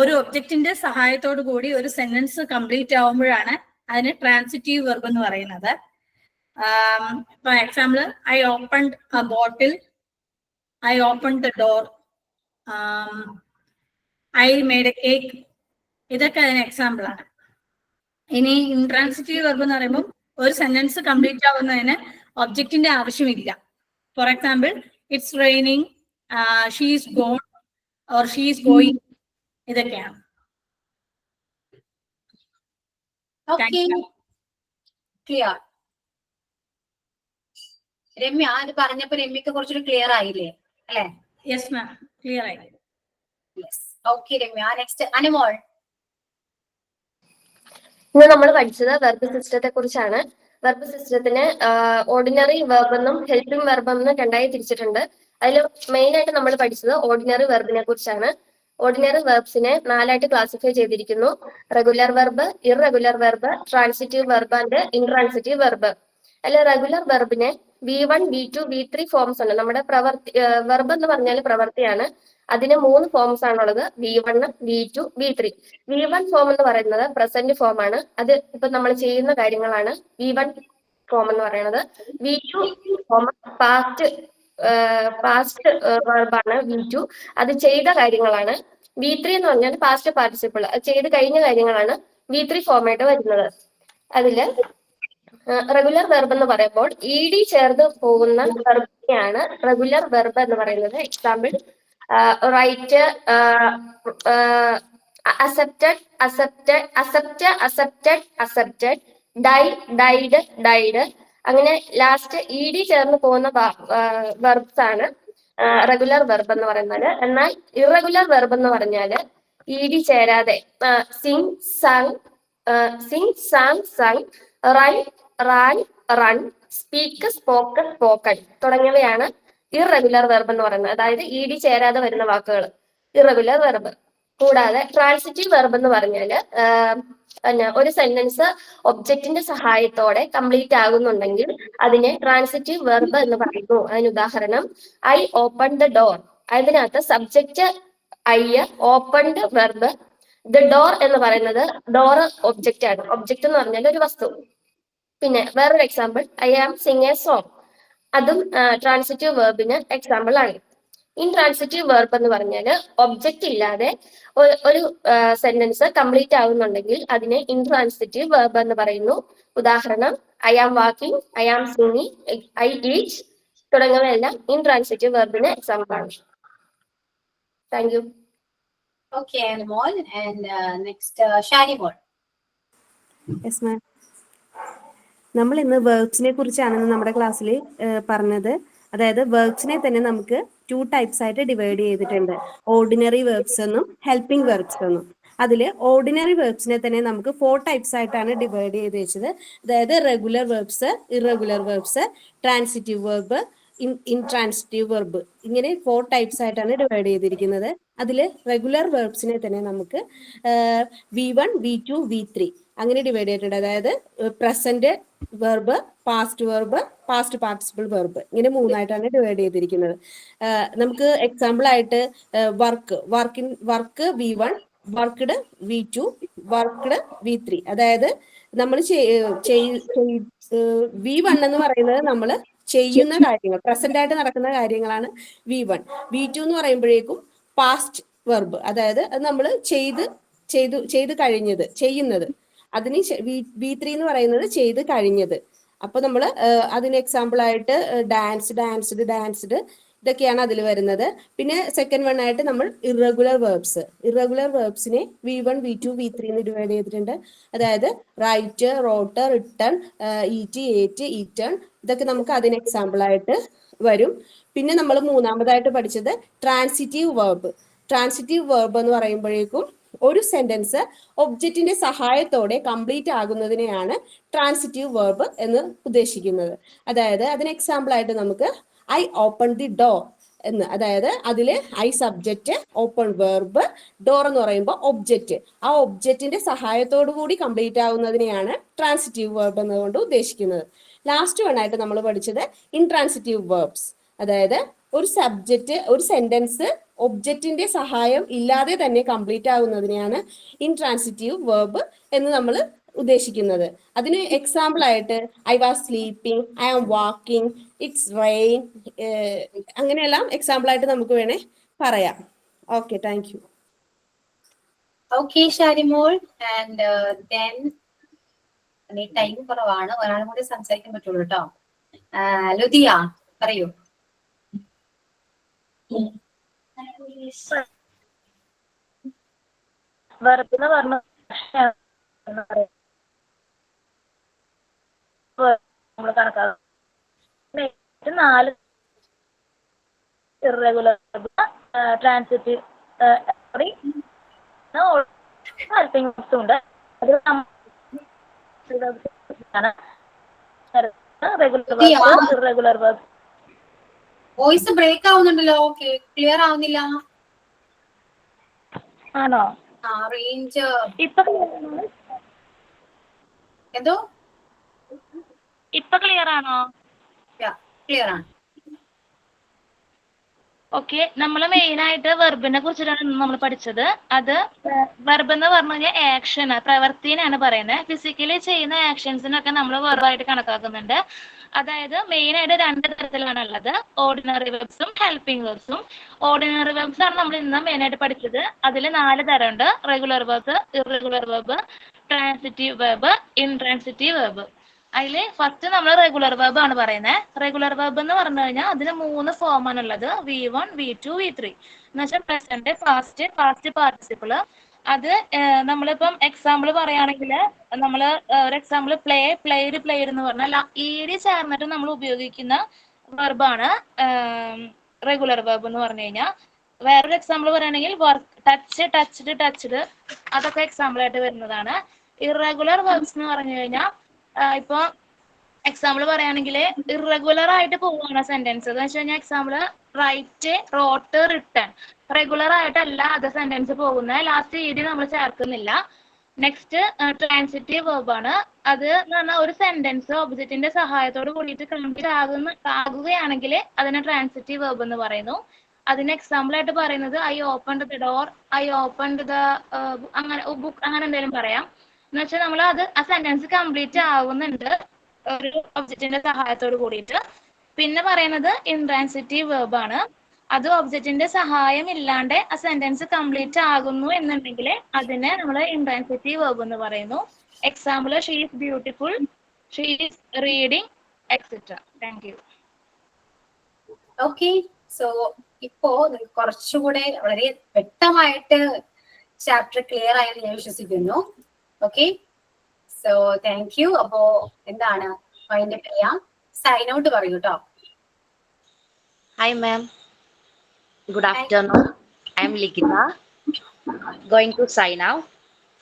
ഒരു ഒബ്ജക്റ്റിന്റെ സഹായത്തോടു കൂടി ഒരു സെന്റൻസ് കംപ്ലീറ്റ് ആവുമ്പോഴാണ് അതിന് ട്രാൻസിറ്റീവ് വെർബ് എന്ന് പറയുന്നത്. For example, I opened A bottle, I opened the door, I made a cake. ഇതൊക്കെ അതിന് എക്സാമ്പിൾ ആണ്. ഇനി ഇൻട്രാൻസിറ്റീവ് വെർബ് എന്ന് പറയുമ്പോൾ ഒരു സെന്റൻസ് കംപ്ലീറ്റ് ആവുന്നതിന് ഒബ്ജക്റ്റിന്റെ ആവശ്യമില്ല. For example, it's raining, she is gone or she is going. ഇതൊക്കെയാണ്. ക്ലിയർ? രമ്യ അത് പറഞ്ഞപ്പോ രമ്യക്ക് കുറച്ചൊരു ക്ലിയർ ആയില്ലേ? അല്ലേ? യെസ് മാം, ക്ലിയർ ആയി. Yes, okay Ramya. Next Anumol. ഇന്ന് നമ്മൾ പഠിച്ചത് വെർബ് സിസ്റ്റത്തെ കുറിച്ചാണ്. വെർബ് സിസ്റ്റത്തിന് ഓർഡിനറി വെർബ് എന്നും ഹെൽപ്പിംഗ് വെർബ് എന്നും രണ്ടായി തിരിച്ചിട്ടുണ്ട്. അതിൽ മെയിൻ ആയിട്ട് നമ്മൾ പഠിച്ചത് ഓർഡിനറി വെർബിനെ കുറിച്ചാണ്. ഓർഡിനറി വെർബ്സിനെ 4 ആയിട്ട് ക്ലാസിഫൈ ചെയ്തിരിക്കുന്നു. Regular verb, irregular verb, transitive verb and intransitive verb. അല്ല, റെഗുലർ വെർബിനെ V1, V2, V3 ഫോംസ് ഉണ്ട്. നമ്മുടെ വെർബ് എന്ന് പറഞ്ഞാൽ പ്രവൃത്തിയാണ്. അതിന് 3 ഫോംസ് ആണുള്ളത്, V1, V2, V3. V1 form എന്ന് പറയുന്നത് പ്രസന്റ് ഫോം ആണ്. അത് ഇപ്പൊ നമ്മൾ ചെയ്യുന്ന കാര്യങ്ങളാണ് V1 ഫോം എന്ന് പറയുന്നത്. V2 ഫോം പാസ്റ്റ് വെർബാണ് V2, അത് ചെയ്ത കാര്യങ്ങളാണ്. V3 എന്ന് പറഞ്ഞാൽ പാസ്റ്റ് പാർട്ടിസിപ്പിൾ, അത് ചെയ്ത് കഴിഞ്ഞ കാര്യങ്ങളാണ് V3 ഫോമായിട്ട് വരുന്നത്. അതില് റെഗുലർ വെർബ് എന്ന് പറയുമ്പോൾ ED ചേർത്ത് പോകുന്ന വെർബിനെയാണ് റെഗുലർ വെർബ് എന്ന് പറയുന്നത്. Example, write, accepted, accepted, accept, accepted, accepted, die, died, died, അങ്ങനെ ലാസ്റ്റ് ED ചേർന്ന് പോകുന്ന വെർബ്സ് ആണ് റെഗുലർ വെർബ് എന്ന് പറയുന്നത്. എന്നാൽ ഇറഗുലർ വെർബ് എന്ന് പറഞ്ഞാൽ ED ചേരാതെ sing sung run ran run speak spoken spoken തുടങ്ങിയവയാണ് ഇറഗുലർ വെർബ് എന്ന് പറയുന്നത്. അതായത് ED ചേരാതെ വരുന്ന വാക്കുകൾ ഇറഗുലർ വെർബ്. കൂടാതെ ട്രാൻസിറ്റീവ് വെർബ് എന്ന് പറഞ്ഞാൽ ഒരു സെന്റൻസ് ഒബ്ജക്റ്റിന്റെ സഹായത്തോടെ കംപ്ലീറ്റ് ആകുന്നുണ്ടെങ്കിൽ അതിനെ ട്രാൻസിറ്റീവ് വെർബ് എന്ന് പറയുന്നു. അതിന് ഉദാഹരണം ഐ ഓപ്പൺ ദ ഡോർ. അതിനകത്ത് subject I, opened verb. The door എന്ന് പറയുന്നത് ഡോർ ഒബ്ജക്റ്റ് ആണ്. ഒബ്ജക്റ്റ് എന്ന് പറഞ്ഞാൽ ഒരു വസ്തു. പിന്നെ വേറൊരു example I am sing a song. അതും ട്രാൻസിറ്റീവ് വെർബിന് എക്സാമ്പിൾ ആണ്. ഇൻട്രാൻസിറ്റീവ് വെർബ് എന്ന് പറഞ്ഞാൽ ഒബ്ജക്റ്റ് ഇല്ലാതെ ഒരു സെന്റൻസ് കംപ്ലീറ്റ് ആവുന്നുണ്ടെങ്കിൽ അതിനെ ഇൻട്രാൻസിറ്റീവ് വെർബ് എന്ന് പറയുന്നു. ഉദാഹരണം I am walking, I am singing, I eat തുടങ്ങിയവയെല്ലാം ഇൻട്രാൻസിറ്റീവ് വെർബിന് എക്സാമ്പിൾ ആണ്. Thank you. Okay, Anmol, and next Sharimol. Yes ma'am. നമ്മൾ ഇന്ന് വെർബ്സിനെ കുറിച്ചാണ് നമ്മുടെ ക്ലാസ്സിൽ പറഞ്ഞത്. അതായത് വെർബ്സിനെ തന്നെ നമുക്ക് 2 ടൈപ്സ് ആയിട്ട് ഡിവൈഡ് ചെയ്തിട്ടുണ്ട്. ഓർഡിനറി വെർബ്സ് എന്നും ഹെൽപ്പിംഗ് വെർബ്സ് എന്നും. അതിൽ ഓർഡിനറി വെർബ്സിനെ തന്നെ നമുക്ക് 4 ടൈപ്സ് ആയിട്ടാണ് ഡിവൈഡ് ചെയ്ത് വെച്ചത്. അതായത് regular verbs, irregular verbs, transitive verb, intransitive verb, ഇങ്ങനെ 4 ടൈപ്സ് ആയിട്ടാണ് ഡിവൈഡ് ചെയ്തിരിക്കുന്നത്. അതിൽ റെഗുലർ വെർബ്സിനെ തന്നെ നമുക്ക് V1, V2, V3 അങ്ങനെ ഡിവൈഡ് ചെയ്തിട്ടുണ്ട്. അതായത് present verb, past verb, past participle verb, ഇങ്ങനെ 3 ആയിട്ടാണ് ഡിവൈഡ് ചെയ്തിരിക്കുന്നത്. നമുക്ക് എക്സാമ്പിൾ ആയിട്ട് work V1, worked V2, worked V3. അതായത് നമ്മൾ V1 എന്ന് പറയുന്നത് നമ്മൾ ചെയ്യുന്ന കാര്യങ്ങൾ, പ്രസന്റ് ആയിട്ട് നടക്കുന്ന കാര്യങ്ങളാണ് V1. V2 എന്ന് പറയുമ്പോഴേക്കും പാസ്റ്റ് വെർബ്, അതായത് അത് നമ്മൾ ചെയ്ത് കഴിഞ്ഞത്, ചെയ്യുന്നത്. അതിന് V3 എന്ന് പറയുന്നത് ചെയ്ത് കഴിഞ്ഞത്. അപ്പൊ നമ്മൾ അതിന് എക്സാമ്പിൾ ആയിട്ട് ഡാൻസ്ഡ് ഇതൊക്കെയാണ് അതിൽ വരുന്നത്. പിന്നെ സെക്കൻഡ് വൺ ആയിട്ട് നമ്മൾ ഇറഗുലർ വെർബ്സിനെ V1, V2, V3 എന്ന് ഡിവൈഡ് ചെയ്തിട്ടുണ്ട്. അതായത് റൈറ്റ്, റോട്ട്, റിട്ടേൺ, ഈറ്റ്, ഏറ്റ്, ഈറ്റേൺ, ഇതൊക്കെ നമുക്ക് അതിന് എക്സാമ്പിൾ ആയിട്ട് വരും. പിന്നെ നമ്മൾ മൂന്നാമതായിട്ട് പഠിച്ചത് ട്രാൻസിറ്റീവ് വെർബ് എന്ന് പറയുമ്പോഴേക്കും ഒരു സെന്റൻസ് ഒബ്ജക്റ്റിന്റെ സഹായത്തോടെ കംപ്ലീറ്റ് ആകുന്നതിനെയാണ് ട്രാൻസിറ്റീവ് വെർബ് എന്ന് ഉദ്ദേശിക്കുന്നത്. അതായത് അതിന് എക്സാമ്പിൾ ആയിട്ട് നമുക്ക് ഐ ഓപ്പൺ ദി ഡോർ എന്ന്. അതായത് അതില് I subject, open verb, door എന്ന് പറയുമ്പോൾ ഒബ്ജക്റ്റ്. ആ ഒബ്ജക്റ്റിന്റെ സഹായത്തോടു കൂടി കംപ്ലീറ്റ് ആവുന്നതിനെയാണ് ട്രാൻസിറ്റീവ് വെർബ് എന്നുകൊണ്ട് ഉദ്ദേശിക്കുന്നത്. ലാസ്റ്റ് വൺ ആയിട്ട് നമ്മൾ പഠിച്ചത് ഇൻട്രാൻസിറ്റീവ് വെർബ്സ്. അതായത് ഒരു സെന്റൻസ് ഒബ്ജക്റ്റിന്റെ സഹായം ഇല്ലാതെ തന്നെ കംപ്ലീറ്റ് ആവുന്നതിനെയാണ് ഇൻട്രാൻസിറ്റീവ് വെർബ് എന്ന് നമ്മൾ ഉദ്ദേശിക്കുന്നത്. അതിന് എക്സാമ്പിൾ ആയിട്ട് I was sleeping, I am walking, it's rain, അങ്ങനെയെല്ലാം എക്സാമ്പിൾ ആയിട്ട് നമുക്ക് വേണേ പറയാം. Okay, thank you. Okay, Sharimol, and then time കുറവാണ്, ഒരാളും കൂടി സംസാരിക്കാൻ പറ്റുള്ളൂ കേട്ടോ. ലുദിയ പറയൂ. വെറുതെ പറഞ്ഞു നമ്മൾ കണക്കാക്കും 4 ഇറഗുലർ ട്രാൻസിറ്റീവ് ഹെൽപ്പിംഗ് വെർബ്സ് ഉണ്ട്. അത് റെഗുലർ വെർബ്സ്. വോയിസ് ബ്രേക്ക് ആവുന്നുണ്ടല്ലോ, ക്ലിയർ ആവുന്നില്ല. ആണോ? റേഞ്ച് ഇപ്പൊ എന്തോ ഇപ്പൊ ക്ലിയർ ആണോ? ക്ലിയർ ആണ്. ഓക്കെ, നമ്മൾ മെയിൻ ആയിട്ട് വെർബിനെ കുറിച്ചിട്ടാണ് നമ്മൾ പഠിച്ചത്. അത് വെർബ് എന്ന് പറഞ്ഞു കഴിഞ്ഞാൽ ആക്ഷൻ, പ്രവൃത്തിനാണ് പറയുന്നത്. ഫിസിക്കലി ചെയ്യുന്ന ആക്ഷൻസിനൊക്കെ നമ്മൾ വെർബായിട്ട് കണക്കാക്കുന്നുണ്ട്. അതായത് മെയിൻ ആയിട്ട് 2 തരത്തിലാണ് ഉള്ളത്, ഓർഡിനറി വെർബ്സും ഹെൽപ്പിംഗ് വെർബ്സും. ഓർഡിനറി വെർബ്സ് ആണ് നമ്മൾ ഇന്ന് മെയിൻ ആയിട്ട് പഠിച്ചത്. അതിൽ 4 തരമുണ്ട്: regular verb, irregular verb, transitive verb, intransitive verb. അതിൽ ഫസ്റ്റ് നമ്മൾ റെഗുലർ വെർബ് ആണ് പറയുന്നത്. റെഗുലർ വെർബ് എന്ന് പറഞ്ഞു കഴിഞ്ഞാൽ അതിന് 3 ഫോമാണുള്ളത്: V1, V2, V3 എന്ന് വെച്ചാൽ പ്രസന്റ്, പാസ്റ്റ് പാർട്ടിസിപ്പിൾ. അത് നമ്മളിപ്പം എക്സാമ്പിൾ പറയുകയാണെങ്കിൽ നമ്മൾ ഒരു എക്സാമ്പിൾ പ്ലേയർ എന്ന് പറഞ്ഞാൽ ഈടി ചേർന്നിട്ട് നമ്മൾ ഉപയോഗിക്കുന്ന വെർബാണ് റെഗുലർ വെർബ് എന്ന് പറഞ്ഞു കഴിഞ്ഞാൽ. വേറൊരു എക്സാമ്പിൾ പറയുകയാണെങ്കിൽ വർക്ക്, ടച്ച്ഡ് അതൊക്കെ എക്സാമ്പിൾ ആയിട്ട് വരുന്നതാണ്. ഇറഗുലർ വെർബ്സ് എന്ന് പറഞ്ഞു കഴിഞ്ഞാൽ ഇപ്പൊ എക്സാമ്പിൾ പറയുകയാണെങ്കിൽ ഇറഗുലർ ആയിട്ട് പോവുകയാണ് സെന്റൻസ് എന്ന് വെച്ച് കഴിഞ്ഞാൽ example write, wrote, written regular ആയിട്ടല്ല അത് സെന്റൻസ് പോകുന്നത്. ലാസ്റ്റ് ഇ ഡി നമ്മൾ ചേർക്കുന്നില്ല. നെക്സ്റ്റ് ട്രാൻസിറ്റീവ് വെർബ് ആണ്. അത് എന്ന് പറഞ്ഞാൽ ഒരു സെന്റൻസ് ഒബ്ജക്റ്റിന്റെ സഹായത്തോട് കൂടിയിട്ട് കംപ്ലീറ്റ് ആകുകയാണെങ്കിൽ അതിനെ ട്രാൻസിറ്റീവ് വെർബ് എന്ന് പറയുന്നു. അതിന് എക്സാമ്പിൾ ആയിട്ട് പറയുന്നത് I opened the door, I opened the അങ്ങനെ ബുക്ക്, അങ്ങനെ എന്തെങ്കിലും പറയാം. എന്ന് വെച്ചാൽ നമ്മൾ അത് ആ സെന്റൻസ് കംപ്ലീറ്റ് ആവുന്നുണ്ട് ഒരു ഒബ്ജക്റ്റിന്റെ സഹായത്തോട് കൂടിയിട്ട്. പിന്നെ പറയുന്നത് ഇൻട്രാൻസിറ്റീവ് വെർബ് ആണ്. അത് ഒബ്ജക്റ്റിന്റെ സഹായം ഇല്ലാണ്ട് ആ സെന്റൻസ് കംപ്ലീറ്റ് ആകുന്നു എന്നുണ്ടെങ്കിൽ അതിനെ നമ്മൾ ഇൻട്രാൻസിറ്റീവ് വെർബ് എന്ന് പറയുന്നു. Example she is beautiful, she is reading etcetera. Thank you. Okay, so ഇപ്പോ നിങ്ങൾക്ക് കുറച്ചുകൂടെ വളരെ വ്യക്തമായിട്ട് ചാപ്റ്റർ ക്ലിയർ ആയെന്ന് ഞാൻ വിശ്വസിക്കുന്നു. Okay, so thank you. അപ്പോ എന്താണ് അതിന്റെ ചെയ്യാം, സൈൻ ഔട്ട് പറയൂ കേട്ടോ. Hi ma'am. Good afternoon. I am Likita. Going to sign out.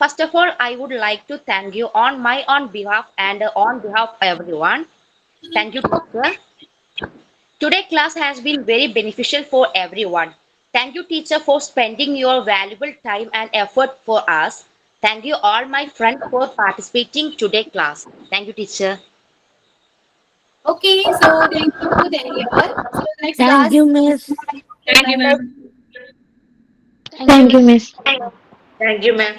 First of all, I would like to thank you on my own behalf and on behalf of everyone. Thank you, teacher. Today class has been very beneficial for everyone. Thank you, teacher, for spending your valuable time and effort for us. Thank you all my friends for participating today class. Thank you, teacher. Okay, so thank you all. So next class. Thank you, Miss. Thank you, ma'am. Thank you, miss. Thank you, ma'am.